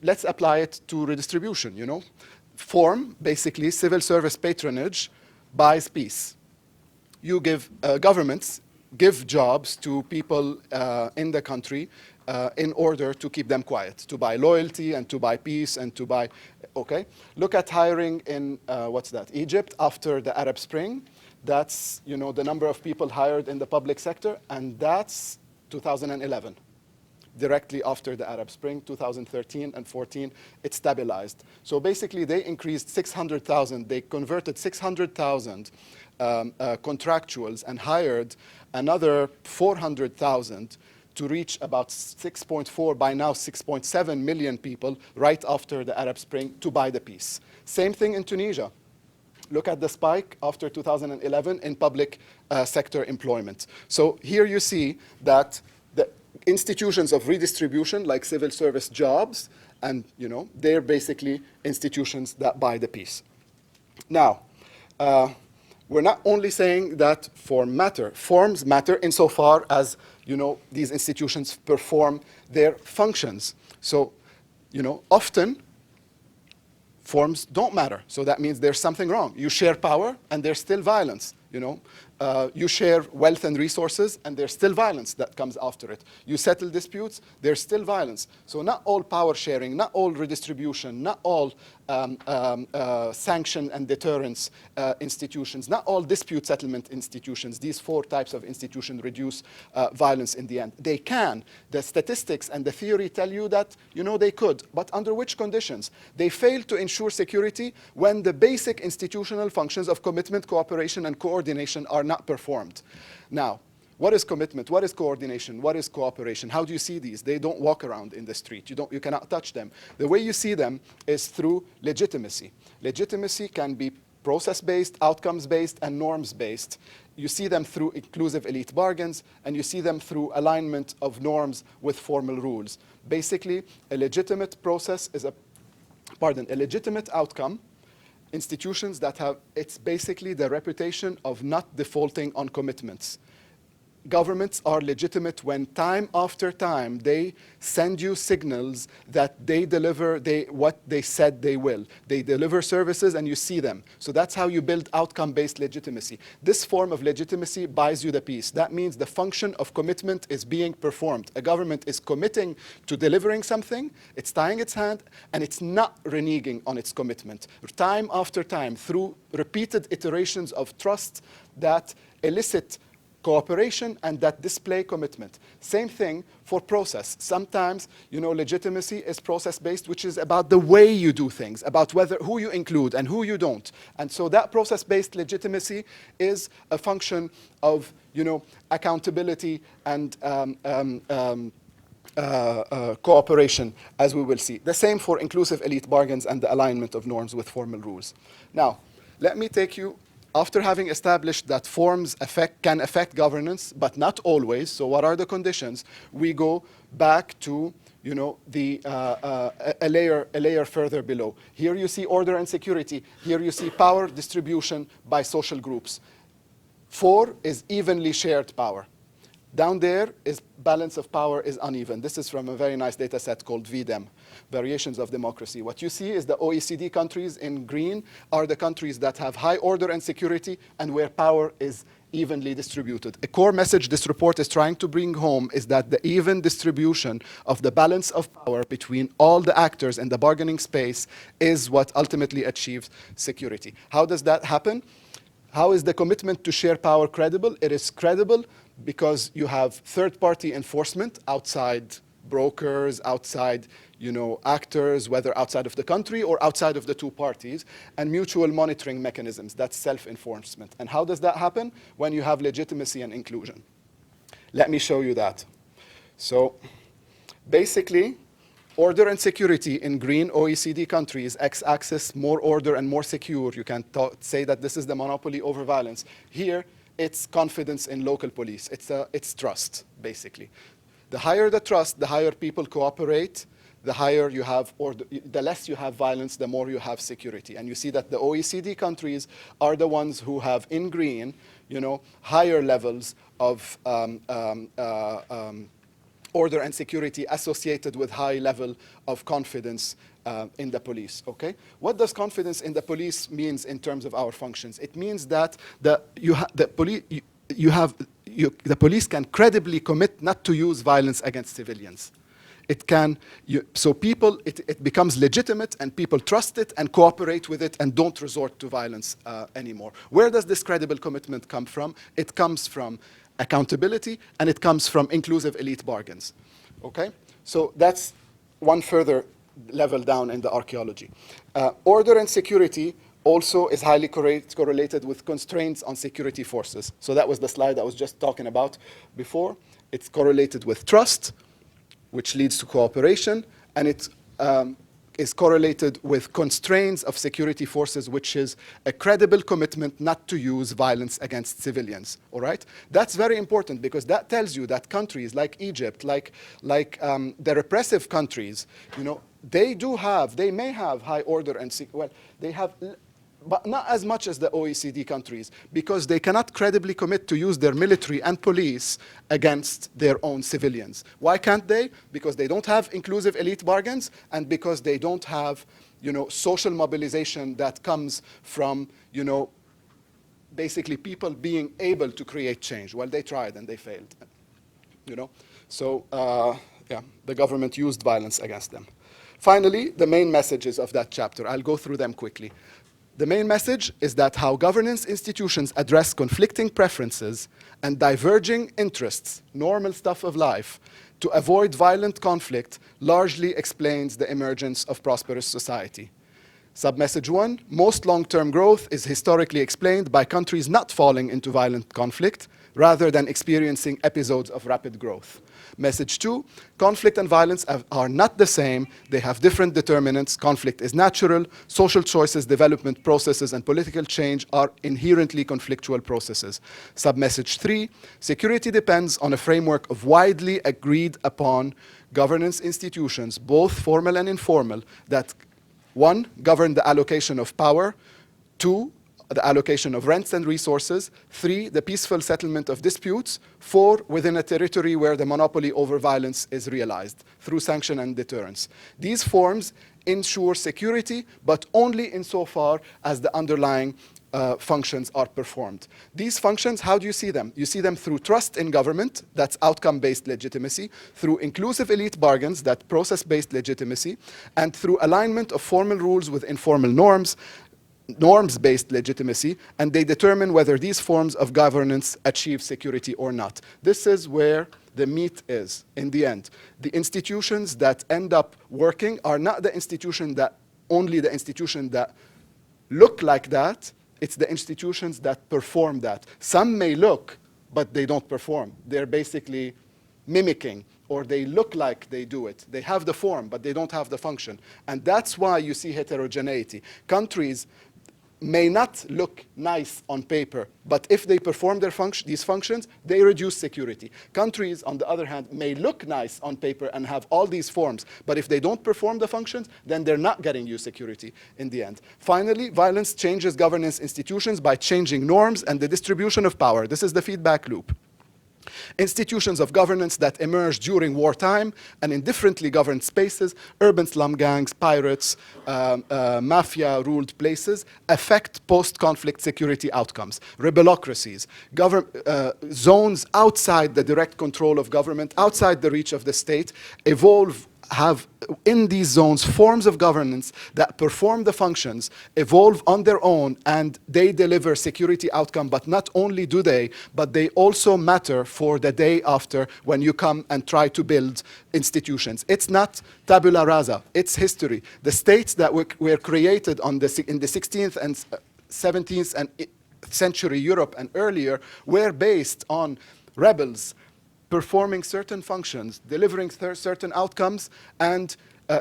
let's apply it to redistribution, Form, basically, civil service patronage buys peace. You give, governments give jobs to people in the country in order to keep them quiet, to buy loyalty and to buy peace and to buy, okay? Look at hiring in, Egypt after the Arab Spring. That's, the number of people hired in the public sector, and that's 2011. Directly after the Arab Spring, 2013 and 14, it stabilized. So basically, they increased 600,000. They converted 600,000 contractuals and hired another 400,000 to reach about 6.4, by now 6.7 million people right after the Arab Spring to buy the peace. Same thing in Tunisia. Look at the spike after 2011 in public sector employment. So here you see that the institutions of redistribution, like civil service jobs, and they're basically institutions that buy the peace. Now, we're not only saying that forms matter insofar as these institutions perform their functions. So, often forms don't matter. So that means there's something wrong. You share power, and there's still violence. You share wealth and resources, and there's still violence that comes after it. You settle disputes, there's still violence. So not all power sharing, not all redistribution, not all sanction and deterrence institutions, not all dispute settlement institutions, these 4 types of institutions reduce violence in the end. They can. The statistics and the theory tell you that, they could. But under which conditions? They fail to ensure security when the basic institutional functions of commitment, cooperation, and coordination are not performed. Now, what is commitment? What is coordination? What is cooperation? How do you see these? They don't walk around in the street. You cannot touch them. The way you see them is through legitimacy. Legitimacy can be process-based, outcomes-based, and norms-based. You see them through inclusive elite bargains, and you see them through alignment of norms with formal rules. Basically, a legitimate process is a legitimate outcome. Institutions that have, it's basically the reputation of not defaulting on commitments. Governments are legitimate when time after time they send you signals that they deliver what they said they will. They deliver services and you see them. So that's how you build outcome-based legitimacy. This form of legitimacy buys you the peace. That means the function of commitment is being performed. A government is committing to delivering something, it's tying its hand, and it's not reneging on its commitment. Time after time, through repeated iterations of trust that elicit cooperation and that display commitment. Same thing for process. Sometimes, legitimacy is process-based, which is about the way you do things, about who you include and who you don't. And so that process-based legitimacy is a function of, accountability and cooperation, as we will see. The same for inclusive elite bargains and the alignment of norms with formal rules. Now, let me take you, after having established that forms can affect governance, but not always, so what are the conditions? We go back to a layer further below. Here you see order and security. Here you see power distribution by social groups. 4 is evenly shared power. Down there is balance of power is uneven. This is from a very nice data set called VDEM, Variations of Democracy. What you see is the OECD countries in green are the countries that have high order and security and where power is evenly distributed. A core message this report is trying to bring home is that the even distribution of the balance of power between all the actors in the bargaining space is what ultimately achieves security. How does that happen? How is the commitment to share power credible? It is credible because you have third-party enforcement outside brokers, outside actors, whether outside of the country or outside of the 2 parties, and mutual monitoring mechanisms. That's self-enforcement. And how does that happen? When you have legitimacy and inclusion. Let me show you that. So basically, order and security in green OECD countries, x-axis, more order and more secure. You can say that this is the monopoly over violence. Here, it's confidence in local police. It's trust, basically. The higher the trust, the higher people cooperate, the higher you have, or the less you have violence, the more you have security. And you see that the OECD countries are the ones who have, in green, higher levels of order and security associated with high level of confidence in the police, okay? What does confidence in the police means in terms of our functions? It means that the police can credibly commit not to use violence against civilians. It becomes legitimate and people trust it and cooperate with it and don't resort to violence anymore. Where does this credible commitment come from? It comes from accountability and it comes from inclusive elite bargains, okay? So that's one further level down in the archaeology. Order and security also is highly correlated with constraints on security forces. So that was the slide I was just talking about before. It's correlated with trust, which leads to cooperation, and it is correlated with constraints of security forces, which is a credible commitment not to use violence against civilians, all right? That's very important because that tells you that countries like Egypt, like the repressive countries, you know, they may have high order and, they have, but not as much as the OECD countries, because they cannot credibly commit to use their military and police against their own civilians. Why can't they? Because they don't have inclusive elite bargains, and because they don't have, you know, social mobilization that comes from, you know, basically people being able to create change. Well, they tried and they failed, you know. So, yeah, the government used violence against them. Finally, the main messages of that chapter. I'll go through them quickly. The main message is that how governance institutions address conflicting preferences and diverging interests, normal stuff of life, to avoid violent conflict largely explains the emergence of prosperous society. Submessage 1, most long-term growth is historically explained by countries not falling into violent conflict rather than experiencing episodes of rapid growth. Message 2, conflict and violence are not the same. They have different determinants. Conflict is natural. Social choices, development processes, and political change are inherently conflictual processes. Submessage 3, security depends on a framework of widely agreed upon governance institutions, both formal and informal, that 1, govern the allocation of power, 2, the allocation of rents and resources, 3, the peaceful settlement of disputes, 4, within a territory where the monopoly over violence is realized through sanction and deterrence. These forms ensure security, but only insofar as the underlying functions are performed. These functions, how do you see them? You see them through trust in government, that's outcome-based legitimacy, through inclusive elite bargains, that's process-based legitimacy, and through alignment of formal rules with informal norms, norms-based legitimacy, and they determine whether these forms of governance achieve security or not. This is where the meat is, in the end. The institutions that end up working are not the institution that, only the institution that look like that, it's the institutions that perform that. Some may look, but they don't perform. They're basically mimicking, or they look like they do it. They have the form, but they don't have the function. And that's why you see heterogeneity. Countries may not look nice on paper, but if they perform their these functions, they reduce security. Countries, on the other hand, may look nice on paper and have all these forms, but if they don't perform the functions, then they're not getting you security in the end. Finally, violence changes governance institutions by changing norms and the distribution of power. This is the feedback loop. Institutions of governance that emerge during wartime and in differently governed spaces, urban slum gangs, pirates, mafia-ruled places, affect post-conflict security outcomes. Rebelocracies, zones outside the direct control of government, outside the reach of the state, have in these zones forms of governance that perform the functions, evolve on their own, and they deliver security outcome. But not only do they, but they also matter for the day after when you come and try to build institutions. It's not tabula rasa, it's history. The states that were created in the 16th and 17th and century Europe and earlier were based on rebels performing certain functions, delivering certain outcomes, and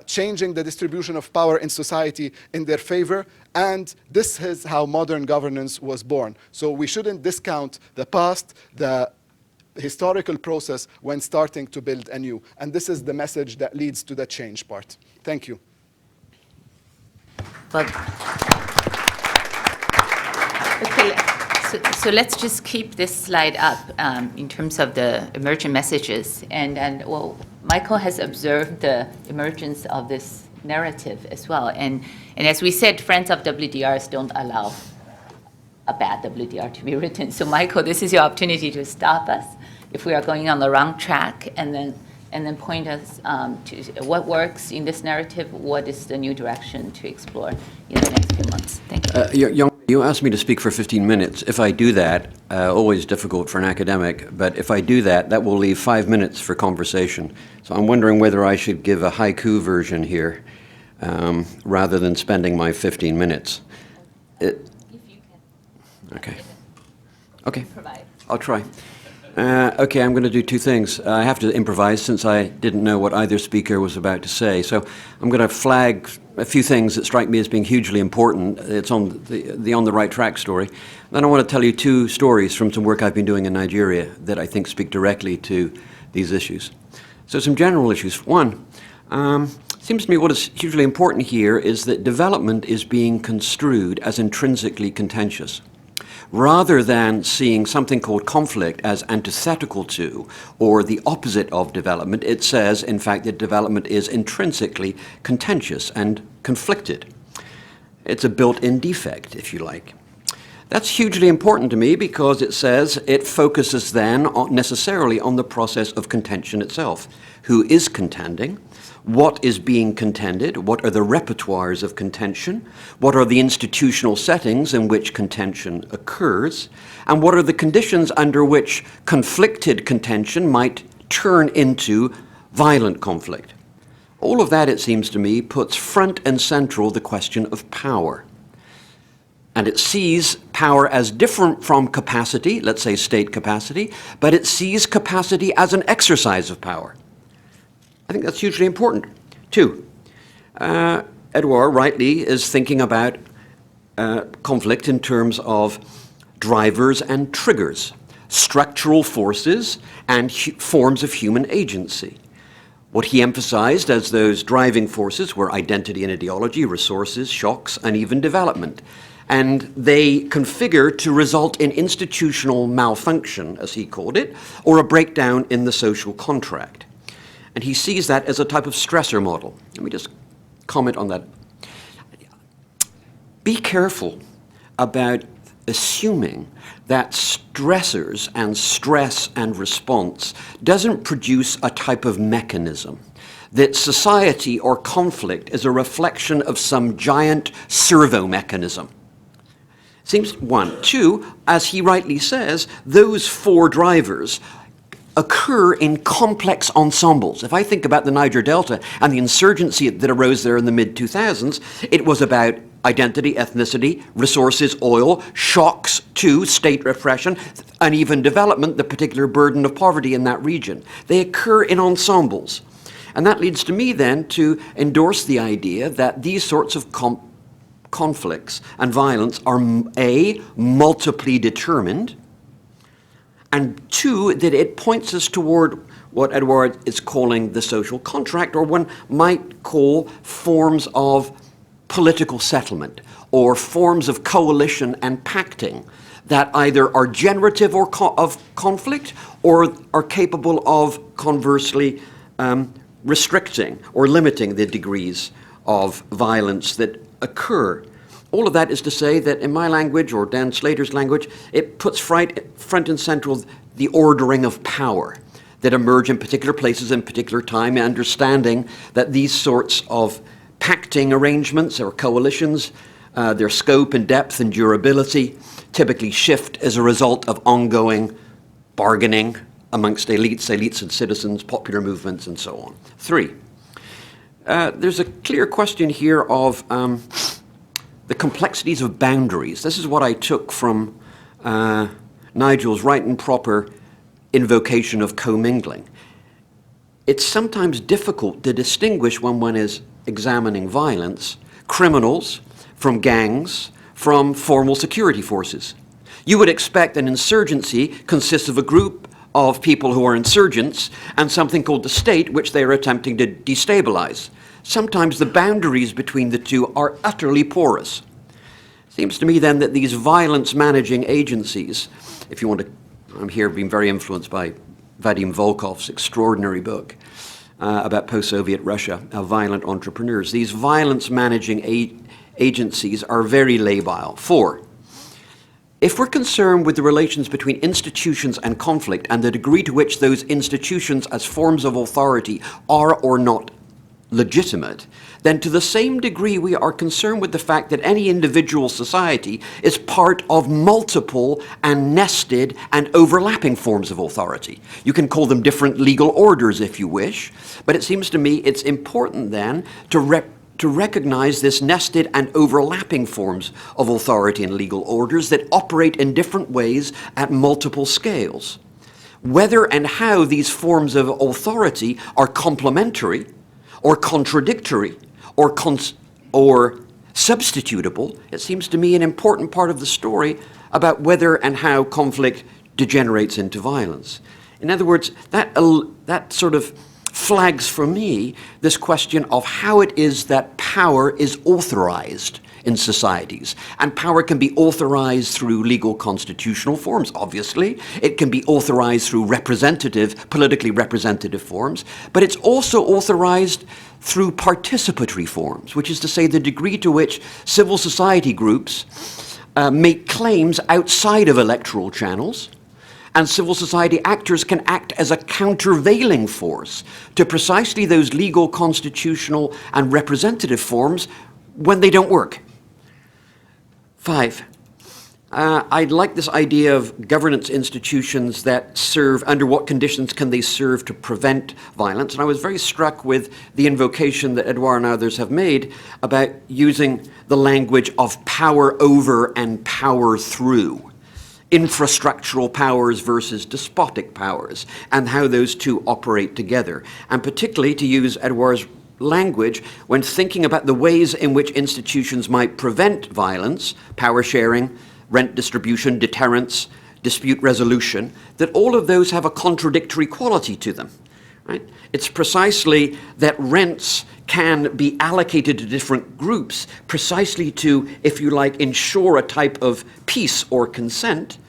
changing the distribution of power in society in their favor. And this is how modern governance was born. So we shouldn't discount the past, the historical process, when starting to build anew. And this is the message that leads to the change part. Thank you. Well, okay, So let's just keep this slide up in terms of the emergent messages. And well, Michael has observed the emergence of this narrative as well. And as we said, friends of WDRs don't allow a bad WDR to be written. So Michael, this is your opportunity to stop us if we are going on the wrong track, and then point us to what works in this narrative, what is the new direction to explore in the next few months. Thank you. You asked me to speak for 15 minutes. If I do that, always difficult for an academic, but if I do that, that will leave 5 minutes for conversation. So I'm wondering whether I should give a haiku version here rather than spending my 15 minutes. If you can. Okay. Okay, Provide. I'll try. Okay, I'm going to do two things. I have to improvise since I didn't know what either speaker was about to say. So I'm going to flag a few things that strike me as being hugely important. It's on the On the Right Track story. Then I want to tell you two stories from some work I've been doing in Nigeria that I think speak directly to these issues. So some general issues. One, seems to me what is hugely important here is that development is being construed as intrinsically contentious, rather than seeing something called conflict as antithetical to or the opposite of development. It says, in fact, that development is intrinsically contentious and conflicted. It's a built-in defect, if you like. That's hugely important to me because it says it focuses then necessarily on the process of contention itself. Who is contending? What is being contended? What are the repertoires of contention? What are the institutional settings in which contention occurs? And what are the conditions under which conflicted contention might turn into violent conflict? All of that, it seems to me, puts front and central the question of power. And it sees power as different from capacity, let's say state capacity, but it sees capacity as an exercise of power. I think that's hugely important. Two, Edouard rightly is thinking about conflict in terms of drivers and triggers, structural forces and forms of human agency. What he emphasized as those driving forces were identity and ideology, resources, shocks, and even development. And they configure to result in institutional malfunction, as he called it, or a breakdown in the social contract. And he sees that as a type of stressor model. Let me just comment on that. Be careful about assuming that stressors and stress and response doesn't produce a type of mechanism, that society or conflict is a reflection of some giant servo mechanism. Seems one. Two, as he rightly says, those four drivers occur in complex ensembles. If I think about the Niger Delta and the insurgency that arose there in the mid-2000s, it was about identity, ethnicity, resources, oil, shocks to state repression, and even development, the particular burden of poverty in that region. They occur in ensembles. And that leads to me then to endorse the idea that these sorts of conflicts and violence are A, multiply determined, and two, that it points us toward what Edouard is calling the social contract, or one might call forms of political settlement, or forms of coalition and pacting that either are generative or of conflict, or are capable of, conversely, restricting or limiting the degrees of violence that occur. All of that is to say that in my language, or Dan Slater's language, it puts front and central the ordering of power that emerge in particular places in particular time, understanding that these sorts of pacting arrangements or coalitions, their scope and depth and durability typically shift as a result of ongoing bargaining amongst elites and citizens, popular movements, and so on. Three, there's a clear question here of the complexities of boundaries. This is what I took from Nigel's right and proper invocation of commingling. It's sometimes difficult to distinguish when one is examining violence, criminals from gangs, from formal security forces. You would expect an insurgency consists of a group of people who are insurgents and something called the state, which they are attempting to destabilize. Sometimes the boundaries between the two are utterly porous. Seems to me then that these violence managing agencies, if you want to, I'm here being very influenced by Vadim Volkov's extraordinary book about post-Soviet Russia, violent entrepreneurs. These violence managing agencies are very labile. 4, if we're concerned with the relations between institutions and conflict and the degree to which those institutions as forms of authority are or not legitimate, then to the same degree we are concerned with the fact that any individual society is part of multiple and nested and overlapping forms of authority. You can call them different legal orders if you wish, but it seems to me it's important then to recognize this nested and overlapping forms of authority and legal orders that operate in different ways at multiple scales. Whether and how these forms of authority are complementary or contradictory or substitutable, it seems to me an important part of the story about whether and how conflict degenerates into violence. In other words, that sort of flags for me this question of how it is that power is authorized in societies. And power can be authorized through legal constitutional forms, obviously. It can be authorized through politically representative forms, but it's also authorized through participatory forms, which is to say the degree to which civil society groups make claims outside of electoral channels, and civil society actors can act as a countervailing force to precisely those legal, constitutional, and representative forms when they don't work. 5, I like this idea of governance institutions that serve, under what conditions can they serve to prevent violence? And I was very struck with the invocation that Edouard and others have made about using the language of power over and power through. Infrastructural powers versus despotic powers, and how those two operate together. And particularly, to use Edouard's language, when thinking about the ways in which institutions might prevent violence, power sharing, rent distribution, deterrence, dispute resolution, that all of those have a contradictory quality to them. Right? It's precisely that rents can be allocated to different groups precisely to, if you like, ensure a type of peace or consent.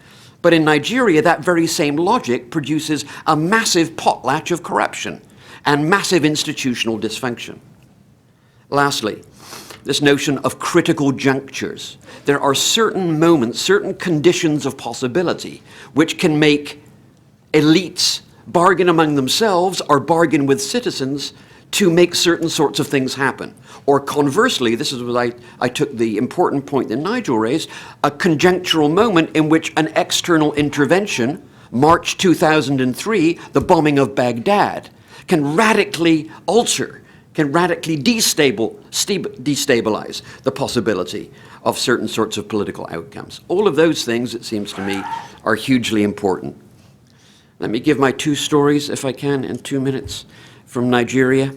But in Nigeria, that very same logic produces a massive potlatch of corruption and massive institutional dysfunction. Lastly, this notion of critical junctures. There are certain moments, certain conditions of possibility which can make elites bargain among themselves or bargain with citizens to make certain sorts of things happen. Or conversely, this is what I took the important point that Nigel raised, a conjunctural moment in which an external intervention, March 2003, the bombing of Baghdad, can radically alter, can radically destabilize the possibility of certain sorts of political outcomes. All of those things, it seems to me, are hugely important. Let me give my 2 stories, if I can, in 2 minutes, from Nigeria.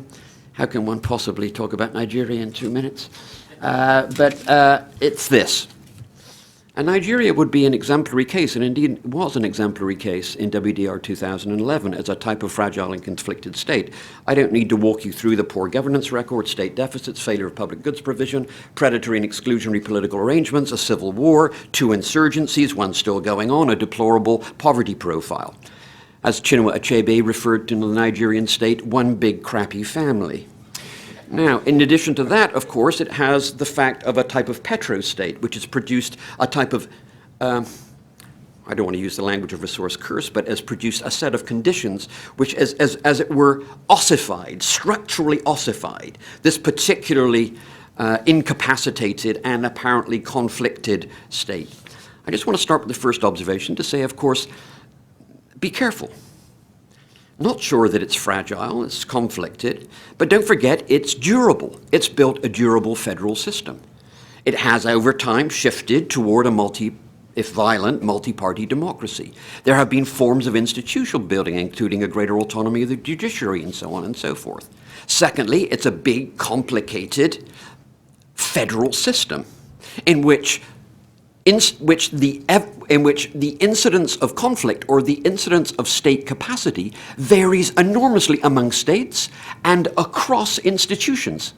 How can one possibly talk about Nigeria in 2 minutes? But it's this. And Nigeria would be an exemplary case, and indeed was an exemplary case in WDR 2011 as a type of fragile and conflicted state. I don't need to walk you through the poor governance record, state deficits, failure of public goods provision, predatory and exclusionary political arrangements, a civil war, 2 insurgencies, one still going on, a deplorable poverty profile. As Chinua Achebe referred to the Nigerian state, one big crappy family. Now, in addition to that, of course, it has the fact of a type of petro-state, which has produced a type of, I don't want to use the language of resource curse, but has produced a set of conditions which, as it were, ossified, structurally ossified, this particularly incapacitated and apparently conflicted state. I just want to start with the first observation to say, of course, be careful. Not sure that it's fragile, it's conflicted, but don't forget it's durable. It's built a durable federal system. It has over time shifted toward a if violent, multi-party democracy. There have been forms of institutional building, including a greater autonomy of the judiciary and so on and so forth. Secondly, it's a big, complicated federal system in which the incidence of conflict or the incidence of state capacity varies enormously among states and across institutions.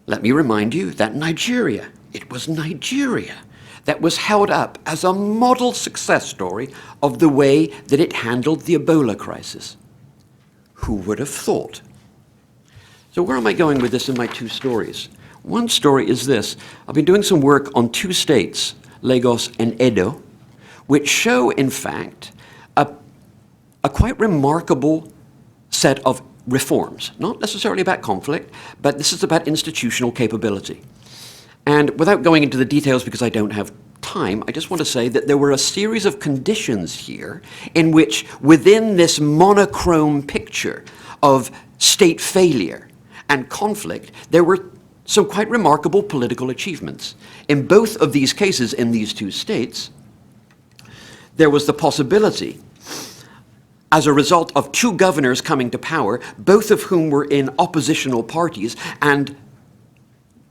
Let me remind you that Nigeria it was Nigeria that was held up as a model success story of the way that it handled the Ebola crisis. Who would have thought? So where am I going with this in my two stories? One story is this. I've been doing some work on two states, Lagos and Edo, which show, in fact, a quite remarkable set of reforms. Not necessarily about conflict, but this is about institutional capability. And without going into the details because I don't have time, I just want to say that there were a series of conditions here in which, within this monochrome picture of state failure and conflict, there were some quite remarkable political achievements. In both of these cases, in these two states, there was the possibility, as a result of two governors coming to power, both of whom were in oppositional parties and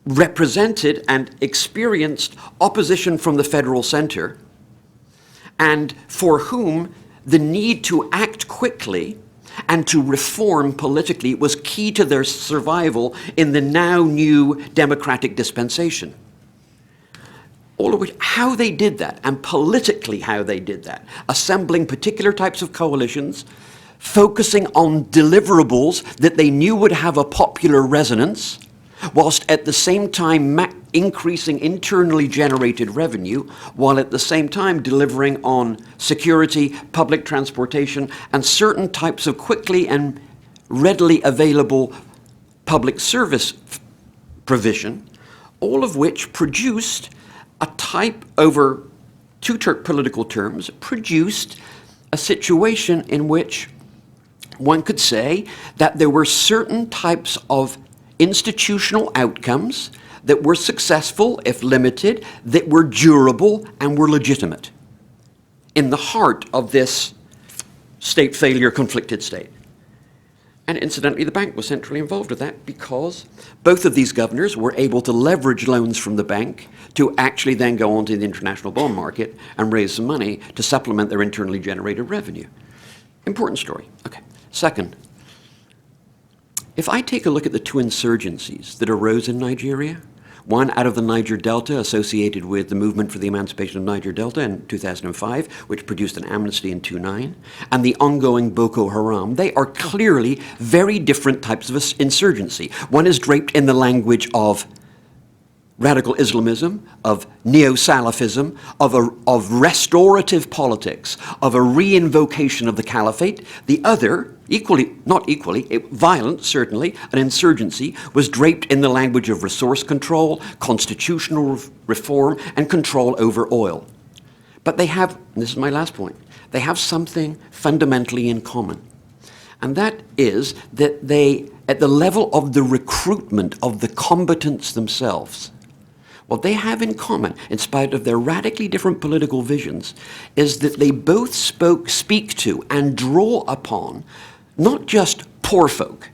represented and experienced opposition from the federal center, and for whom the need to act quickly and to reform politically was key to their survival in the now new democratic dispensation. All of which, how they did that, and politically how they did that, assembling particular types of coalitions, focusing on deliverables that they knew would have a popular resonance, whilst at the same time increasing internally generated revenue, while at the same time delivering on security, public transportation, and certain types of quickly and readily available public service provision, all of which produced a type, over two political terms, produced a situation in which one could say that there were certain types of institutional outcomes that were successful, if limited, that were durable and were legitimate in the heart of this state failure conflicted state. And incidentally, the bank was centrally involved with that because both of these governors were able to leverage loans from the bank to actually then go onto the international bond market and raise some money to supplement their internally generated revenue. Important story. Okay. Second, if I take a look at the two insurgencies that arose in Nigeria, one out of the Niger Delta associated with the movement for the emancipation of Niger Delta in 2005, which produced an amnesty in 2009, and the ongoing Boko Haram, they are clearly very different types of insurgency. One is draped in the language of radical Islamism, of neo-Salafism, of restorative politics, of a reinvocation of the caliphate. The other, not equally, violent, certainly, an insurgency, was draped in the language of resource control, constitutional reform, and control over oil. But they have, and this is my last point, they have something fundamentally in common. And that is that they, at the level of the recruitment of the combatants themselves, what they have in common, in spite of their radically different political visions, is that they both speak to and draw upon not just poor folk,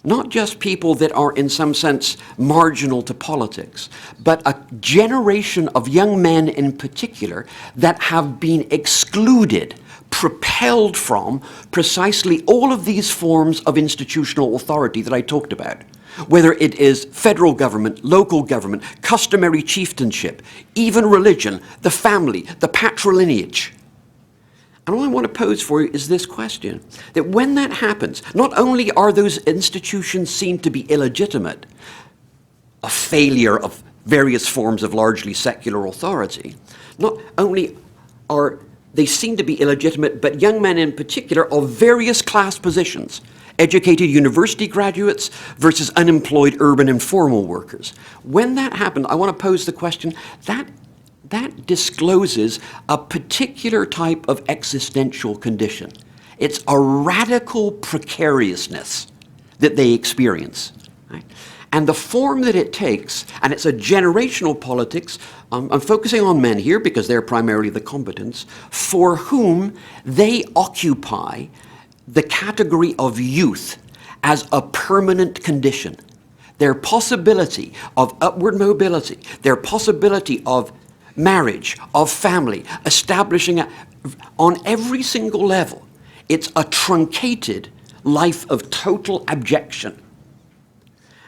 not just people that are in some sense marginal to politics, but a generation of young men in particular that have been excluded, propelled from precisely all of these forms of institutional authority that I talked about. Whether it is federal government, local government, customary chieftainship, even religion, the family, the patrilineage. And all I want to pose for you is this question, that when that happens, not only are those institutions seen to be illegitimate, a failure of various forms of largely secular authority, not only are they seen to be illegitimate, but young men in particular of various class positions, educated university graduates versus unemployed urban informal workers. When that happened, I want to pose the question, that discloses a particular type of existential condition. It's a radical precariousness that they experience. Right? And the form that it takes, and it's a generational politics, I'm focusing on men here because they're primarily the combatants, for whom they occupy the category of youth as a permanent condition. Their possibility of upward mobility, their possibility of marriage, of family, establishing on every single level, it's a truncated life of total abjection.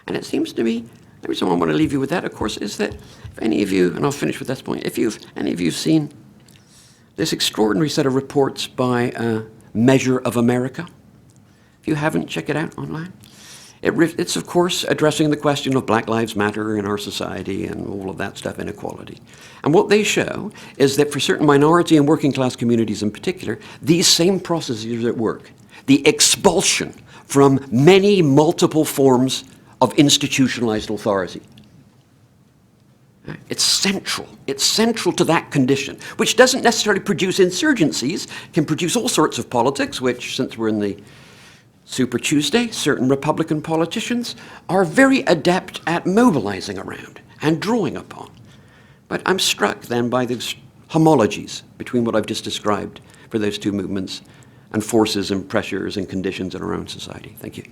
And it seems to me The reason I want to leave you with that, of course, is that if any of you, and I'll finish with this point, if any of you have seen this extraordinary set of reports by Measure of America, if you haven't, check it out online. It's, of course, addressing the question of Black Lives Matter in our society and all of that stuff, inequality. And what they show is that for certain minority and working class communities in particular, these same processes are at work. The expulsion from many multiple forms of institutionalized authority. It's central. It's central to that condition, which doesn't necessarily produce insurgencies, can produce all sorts of politics, which, since we're in the Super Tuesday, certain Republican politicians are very adept at mobilizing around and drawing upon. But I'm struck then by these homologies between what I've just described for those two movements and forces and pressures and conditions in our own society. Thank you.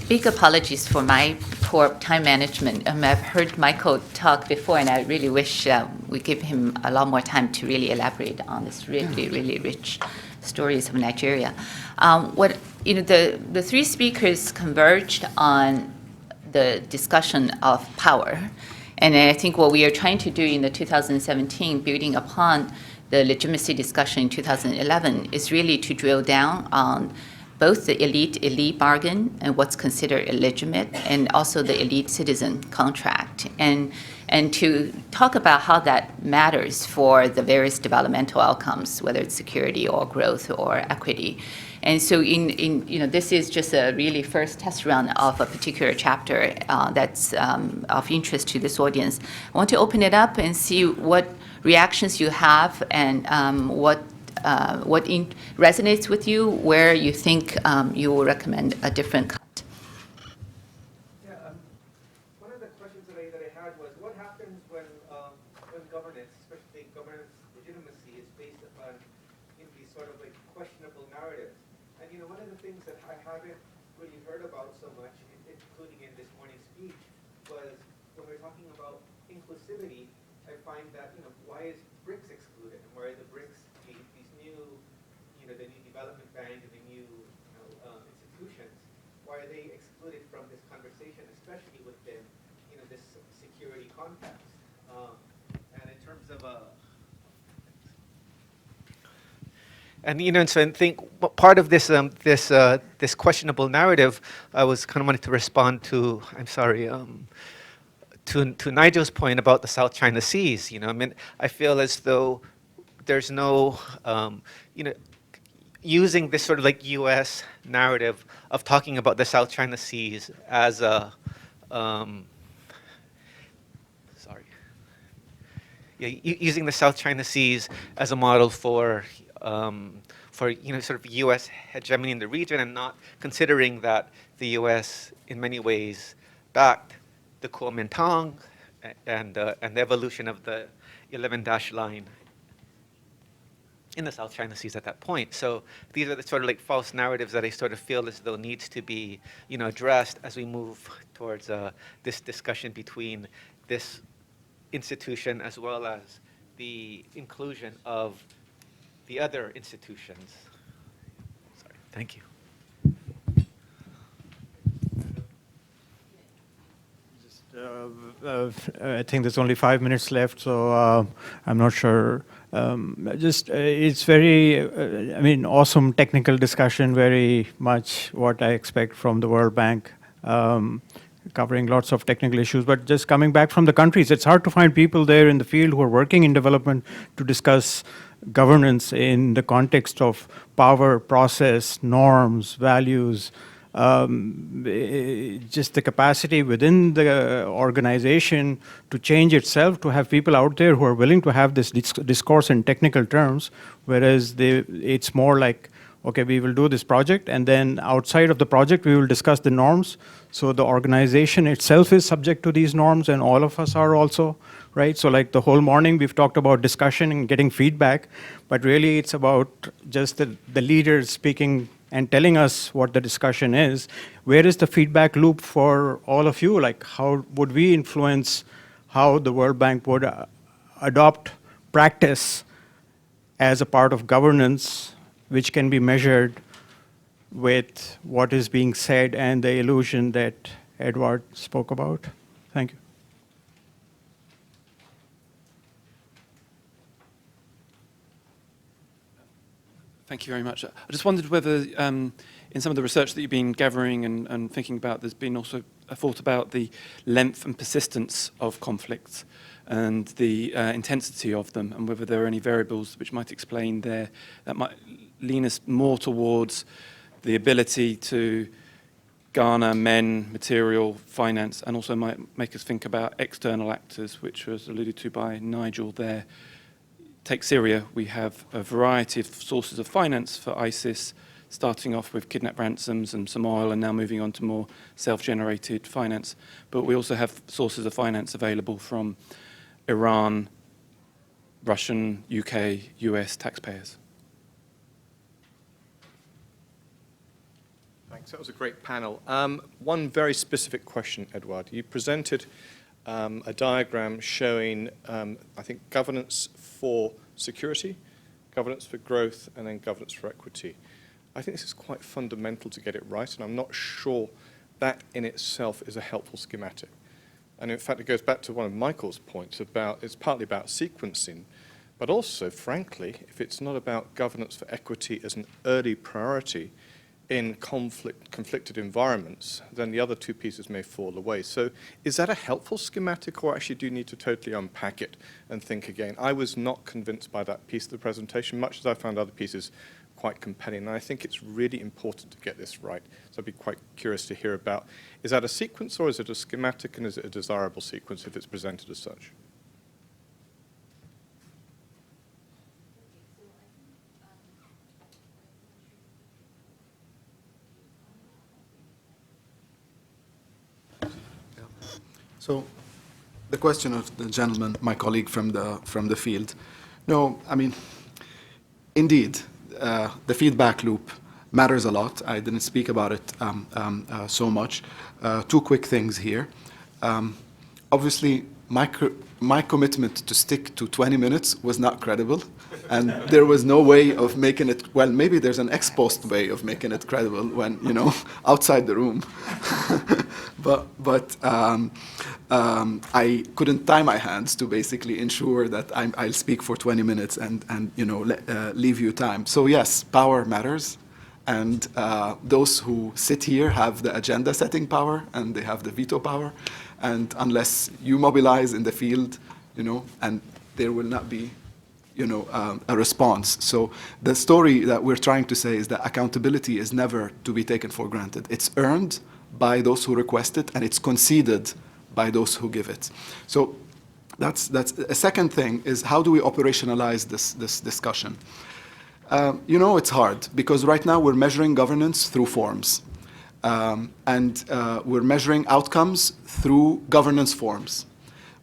Big apologies for my poor time management. I've heard Michael talk before, and I really wish we give him a lot more time to really elaborate on this really rich stories of Nigeria. The three speakers converged on the discussion of power, and I think what we are trying to do in the 2017, building upon the legitimacy discussion in 2011, is really to drill down on both the elite bargain and what's considered illegitimate, and also the elite citizen contract, and to talk about how that matters for the various developmental outcomes, whether it's security or growth or equity. And so this is just a really first test run of a particular chapter that's of interest to this audience. I want to open it up and see what reactions you have, and what resonates with you, where you think you will recommend a different cut. Yeah, one of the questions that I had was, what happens when governance, especially governance legitimacy, is based upon these sort of like questionable narratives? And one of the things that I haven't really heard about so much, including in this morning's speech, was when we're talking about inclusivity. I find that why is BRICS excluded, and why are the BRICS the new development bank and the new institutions, why are they excluded from this conversation, especially within this security context? And in terms of so I think part of this this questionable narrative, I was kind of wanting to respond to. I'm sorry. To Nigel's point about the South China Seas. I feel as though there's no using this sort of like U.S. narrative of talking about the South China Seas as a, using the South China Seas as a model for sort of U.S. hegemony in the region, and not considering that the U.S. in many ways backed the Kuomintang and the evolution of the 11-dash line in the South China Seas at that point. So these are the sort of like false narratives that I sort of feel as though needs to be, addressed as we move towards this discussion between this institution as well as the inclusion of the other institutions. Sorry. Thank you. I think there's only 5 minutes left, so I'm not sure. It's very, awesome technical discussion, very much what I expect from the World Bank, covering lots of technical issues. But just coming back from the countries, it's hard to find people there in the field who are working in development to discuss governance in the context of power, process, norms, values, just the capacity within the organization to change itself, to have people out there who are willing to have this discourse in technical terms, whereas it's more like, okay, we will do this project, and then outside of the project, we will discuss the norms. So the organization itself is subject to these norms, and all of us are also, right? So like the whole morning, we've talked about discussion and getting feedback, but really it's about just the leaders speaking and telling us what the discussion is. Where is the feedback loop for all of you? Like, how would we influence how the World Bank would adopt practice as a part of governance, which can be measured with what is being said and the illusion that Edward spoke about? Thank you. Thank you very much. I just wondered whether, in some of the research that you've been gathering and thinking about, there's been also a thought about the length and persistence of conflicts and the intensity of them, and whether there are any variables which might explain that might lean us more towards the ability to garner men, material, finance, and also might make us think about external actors, which was alluded to by Nigel there. Take Syria, we have a variety of sources of finance for ISIS, starting off with kidnap ransoms and some oil, and now moving on to more self-generated finance. But we also have sources of finance available from Iran, Russian, UK, US taxpayers. Thanks, that was a great panel. One very specific question, Edward. You presented a diagram showing, I think, governance for security, governance for growth, and then governance for equity. I think this is quite fundamental to get it right, and I'm not sure that in itself is a helpful schematic. And in fact, it goes back to one of Michael's points about, it's partly about sequencing, but also, frankly, if it's not about governance for equity as an early priority in conflicted environments, then the other two pieces may fall away. So is that a helpful schematic, or actually do you need to totally unpack it and think again? I was not convinced by that piece of the presentation, much as I found other pieces quite compelling. And I think it's really important to get this right. So I'd be quite curious to hear about, is that a sequence or is it a schematic, and is it a desirable sequence if it's presented as such? So the question of the gentleman, my colleague from the field. No, I mean, indeed, the feedback loop matters a lot. I didn't speak about it so much. Two quick things here. Obviously, my commitment to stick to 20 minutes was not credible, and there was no way of making it, well, maybe there's an ex post way of making it credible when, you know, outside the room. but I couldn't tie my hands to basically ensure that I'll speak for 20 minutes and you know, leave you time. So yes, power matters. And those who sit here have the agenda setting power and they have the veto power. And unless you mobilize in the field, you know, and there will not be, you know, a response. So the story that we're trying to say is that accountability is never to be taken for granted. It's earned by those who request it, and it's conceded by those who give it. So that's a second thing is, how do we operationalize this discussion? You know, it's hard because right now we're measuring governance through forms. And we're measuring outcomes through governance forms.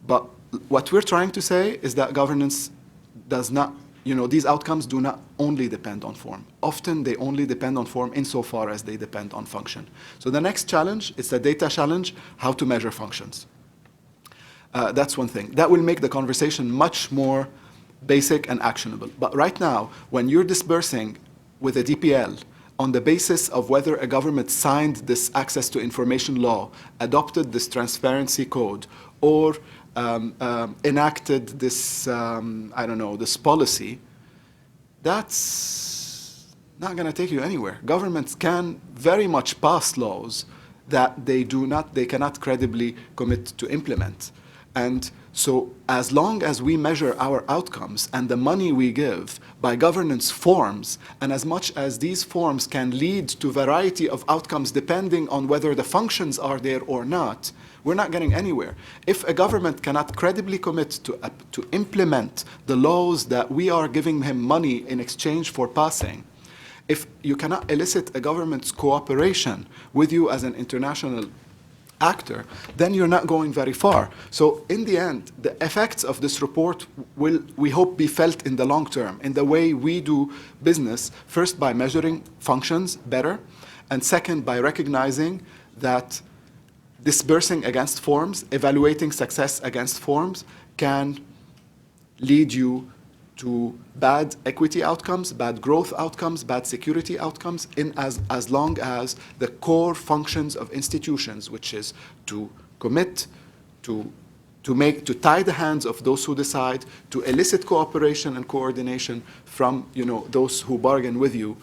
But what we're trying to say is that governance does not, you know, these outcomes do not only depend on form. Often they only depend on form insofar as they depend on function. So the next challenge is the data challenge, how to measure functions. That's one thing. That will make the conversation much more basic and actionable. But right now, when you're dispersing with a DPL on the basis of whether a government signed this access to information law, adopted this transparency code, or enacted this, I don't know, this policy, that's not going to take you anywhere. Governments can very much pass laws that they cannot credibly commit to implement. And so as long as we measure our outcomes and the money we give by governance forms, and as much as these forms can lead to a variety of outcomes depending on whether the functions are there or not, we're not getting anywhere. If a government cannot credibly commit to implement the laws that we are giving him money in exchange for passing, if you cannot elicit a government's cooperation with you as an international actor, then you're not going very far. So in the end, the effects of this report will, we hope, be felt in the long term, in the way we do business, first by measuring functions better, and second by recognizing that dispersing against forms, evaluating success against forms, can lead you to bad equity outcomes, bad growth outcomes, bad security outcomes, in as long as the core functions of institutions, which is to commit, to tie the hands of those who decide, to elicit cooperation and coordination from those who bargain with you,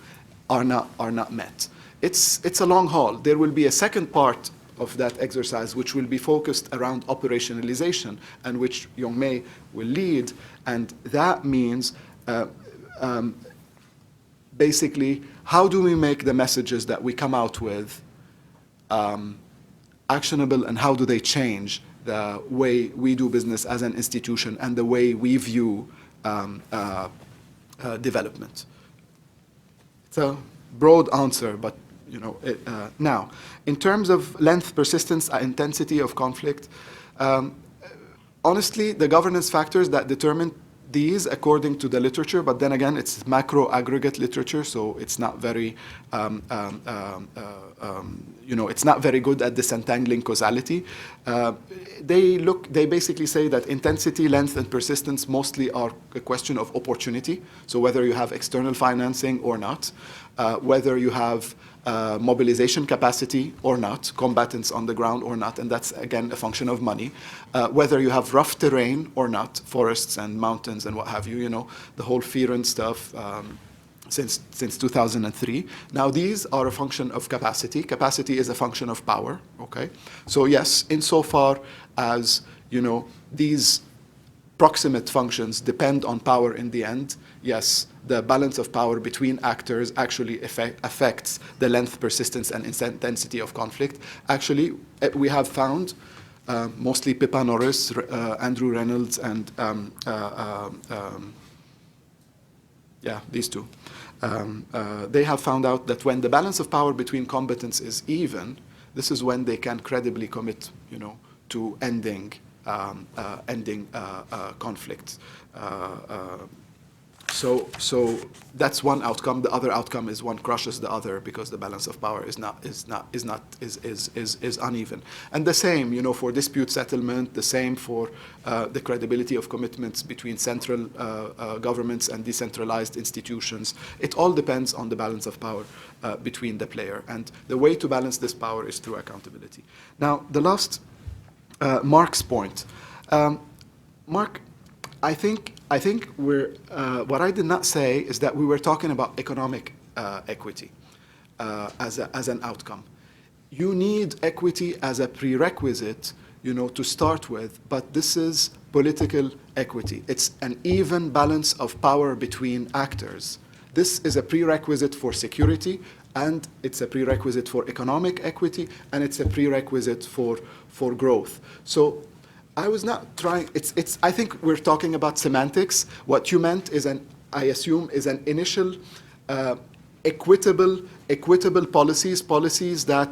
are not met. It's a long haul. There will be a second part of that exercise, which will be focused around operationalization, and which Yong-Mei will lead, and that means basically, how do we make the messages that we come out with actionable, and how do they change the way we do business as an institution and the way we view development? It's a broad answer, but now, in terms of length, persistence, intensity of conflict, honestly, the governance factors that determine these, according to the literature, but then again, it's macro aggregate literature, so it's not very, it's not very good at disentangling causality. They basically say that intensity, length, and persistence mostly are a question of opportunity. So whether you have external financing or not, whether you have mobilization capacity or not, combatants on the ground or not, and that's again a function of money, whether you have rough terrain or not, forests and mountains and what have you, the whole FIRAN stuff since 2003. Now these are a function of capacity. Capacity is a function of power, okay? So yes, insofar as, these proximate functions depend on power in the end, yes, the balance of power between actors actually affects the length, persistence, and intensity of conflict. Actually, we have found, mostly Pippa Norris, Andrew Reynolds, and these two, they have found out that when the balance of power between combatants is even, this is when they can credibly commit, to ending conflicts. So that's one outcome. The other outcome is one crushes the other because the balance of power is uneven. And the same, for dispute settlement. The same for the credibility of commitments between central governments and decentralized institutions. It all depends on the balance of power between the player. And the way to balance this power is through accountability. Now, the last, Mark's point. Mark, I think we're, what I did not say is that we were talking about economic equity as an outcome. You need equity as a prerequisite, to start with, but this is political equity. It's an even balance of power between actors. This is a prerequisite for security, and it's a prerequisite for economic equity, and it's a prerequisite for growth. So I was not trying, I think we're talking about semantics. What you meant is I assume, is an initial equitable policies that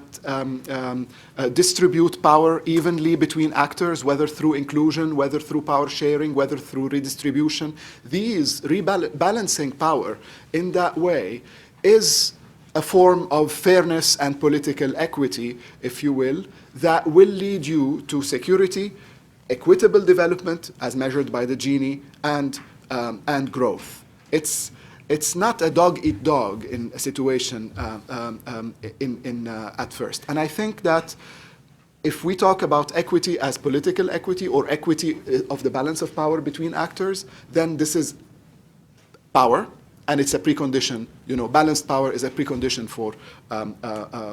distribute power evenly between actors, whether through inclusion, whether through power sharing, whether through redistribution. These rebalancing power in that way is a form of fairness and political equity, if you will, that will lead you to security, equitable development as measured by the Gini, and growth. It's not a dog-eat-dog in a situation at first. And I think that if we talk about equity as political equity or equity of the balance of power between actors, then this is power, and it's a precondition. Balanced power is a precondition for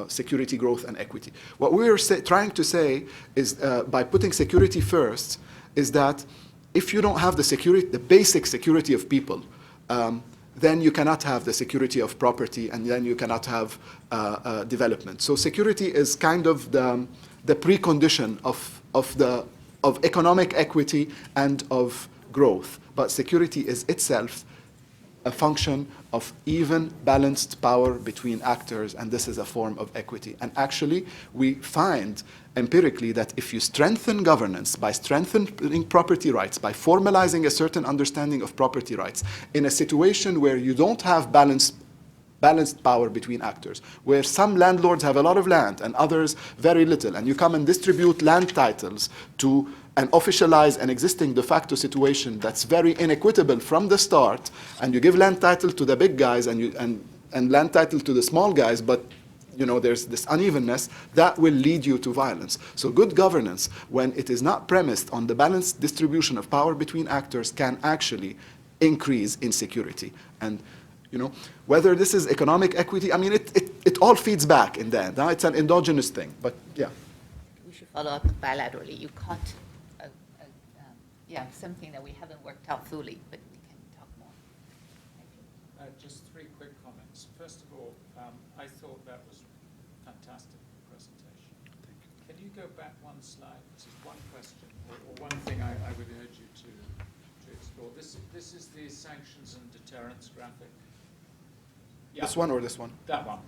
security, growth, and equity. What we're trying to say is, by putting security first, is that if you don't have the security, the basic security of people, then you cannot have the security of property, and then you cannot have development. So security is kind of the precondition of economic equity and of growth. But security is itself a function of even balanced power between actors, and this is a form of equity. And actually, we find empirically that if you strengthen governance by strengthening property rights, by formalizing a certain understanding of property rights, in a situation where you don't have balanced balanced power between actors, where some landlords have a lot of land and others very little, and you come and distribute land titles to and officialize an existing de facto situation that's very inequitable from the start, and you give land title to the big guys and land title to the small guys, but there's this unevenness that will lead you to violence. So good governance, when it is not premised on the balanced distribution of power between actors, can actually increase insecurity. And whether this is economic equity, I mean, it all feeds back in the end. Huh? It's an endogenous thing, but yeah. We should follow up bilaterally. You caught something that we haven't worked out fully, but we can talk more. Thank you. Just 3 quick comments. First of all, I thought that was a fantastic presentation. Can you go back one slide? This is one question, or one thing I would urge you to explore. This is the sanctions and deterrence graphic. Yeah. This one or this one? That one.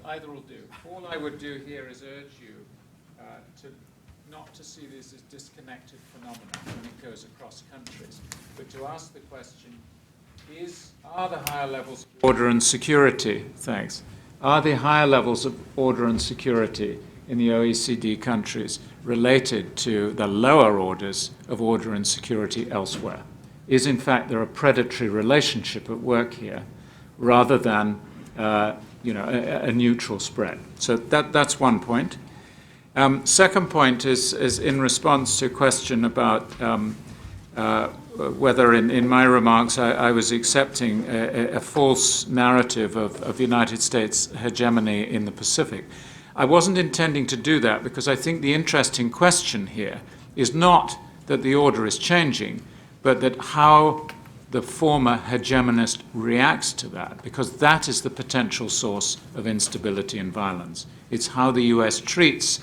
Either will do. All I would do here is urge you not to see this as disconnected phenomena when it goes across countries, but to ask the question, are the higher levels of order and security, are the higher levels of order and security in the OECD countries related to the lower orders of order and security elsewhere? Is in fact there a predatory relationship at work here rather than a neutral spread? So that's one point. Second point is in response to a question about whether in my remarks I was accepting a false narrative of the United States hegemony in the Pacific. I wasn't intending to do that, because I think the interesting question here is not that the order is changing, but that how the former hegemonist reacts to that, because that is the potential source of instability and violence. It's how the US treats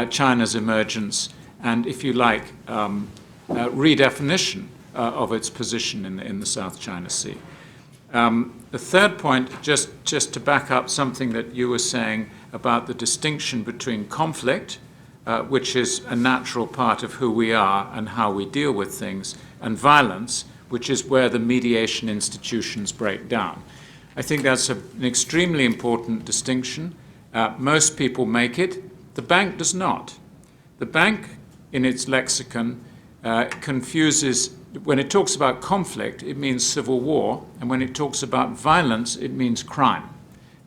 China's emergence and, if you like, redefinition of its position in the South China Sea. The third point, just to back up something that you were saying about the distinction between conflict, which is a natural part of who we are and how we deal with things, and violence, which is where the mediation institutions break down. I think that's an extremely important distinction. Most people make it. The bank does not. The bank, in its lexicon, confuses, when it talks about conflict, it means civil war, and when it talks about violence, it means crime.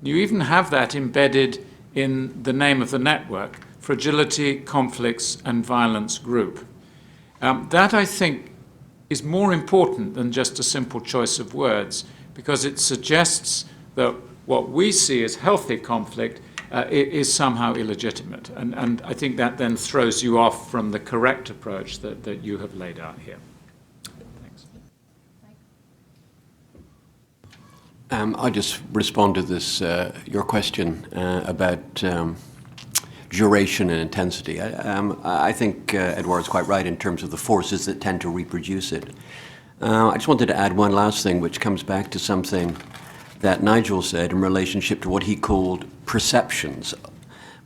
You even have that embedded in the name of the network, Fragility, Conflicts, and Violence Group. That, I think, is more important than just a simple choice of words, because it suggests that what we see as healthy conflict is somehow illegitimate. And I think that then throws you off from the correct approach that you have laid out here. Thanks. I'll just respond to this, your question about duration and intensity. I think Edouard's quite right in terms of the forces that tend to reproduce it. I just wanted to add one last thing, which comes back to something that Nigel said in relationship to what he called perceptions,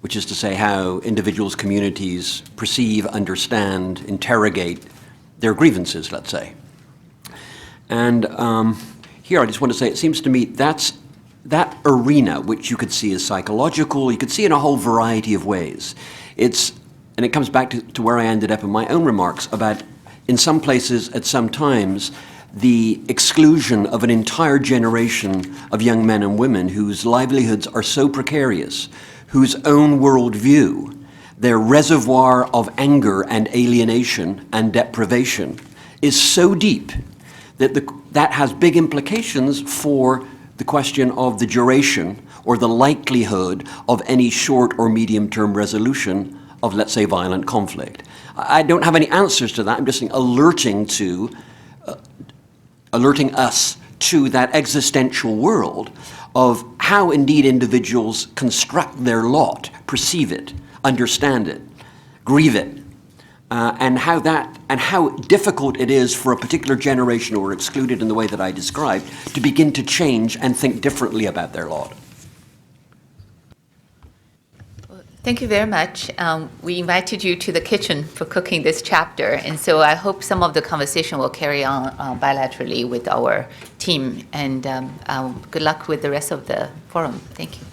which is to say how individuals, communities perceive, understand, interrogate their grievances, let's say. And here I just want to say, it seems to me that arena, which you could see as psychological, you could see in a whole variety of ways. And it comes back to where I ended up in my own remarks about, in some places, at some times, the exclusion of an entire generation of young men and women whose livelihoods are so precarious, whose own worldview, their reservoir of anger and alienation and deprivation is so deep that that has big implications for the question of the duration or the likelihood of any short or medium-term resolution of, let's say, violent conflict. I don't have any answers to that. I'm just saying alerting us to that existential world of how indeed individuals construct their lot, perceive it, understand it, grieve it, and how difficult it is for a particular generation who are excluded in the way that I described to begin to change and think differently about their lot. Well, Thank you very much. We invited you to the kitchen for cooking this chapter, and so I hope some of the conversation will carry on bilaterally with our team, and good luck with the rest of the forum. Thank you.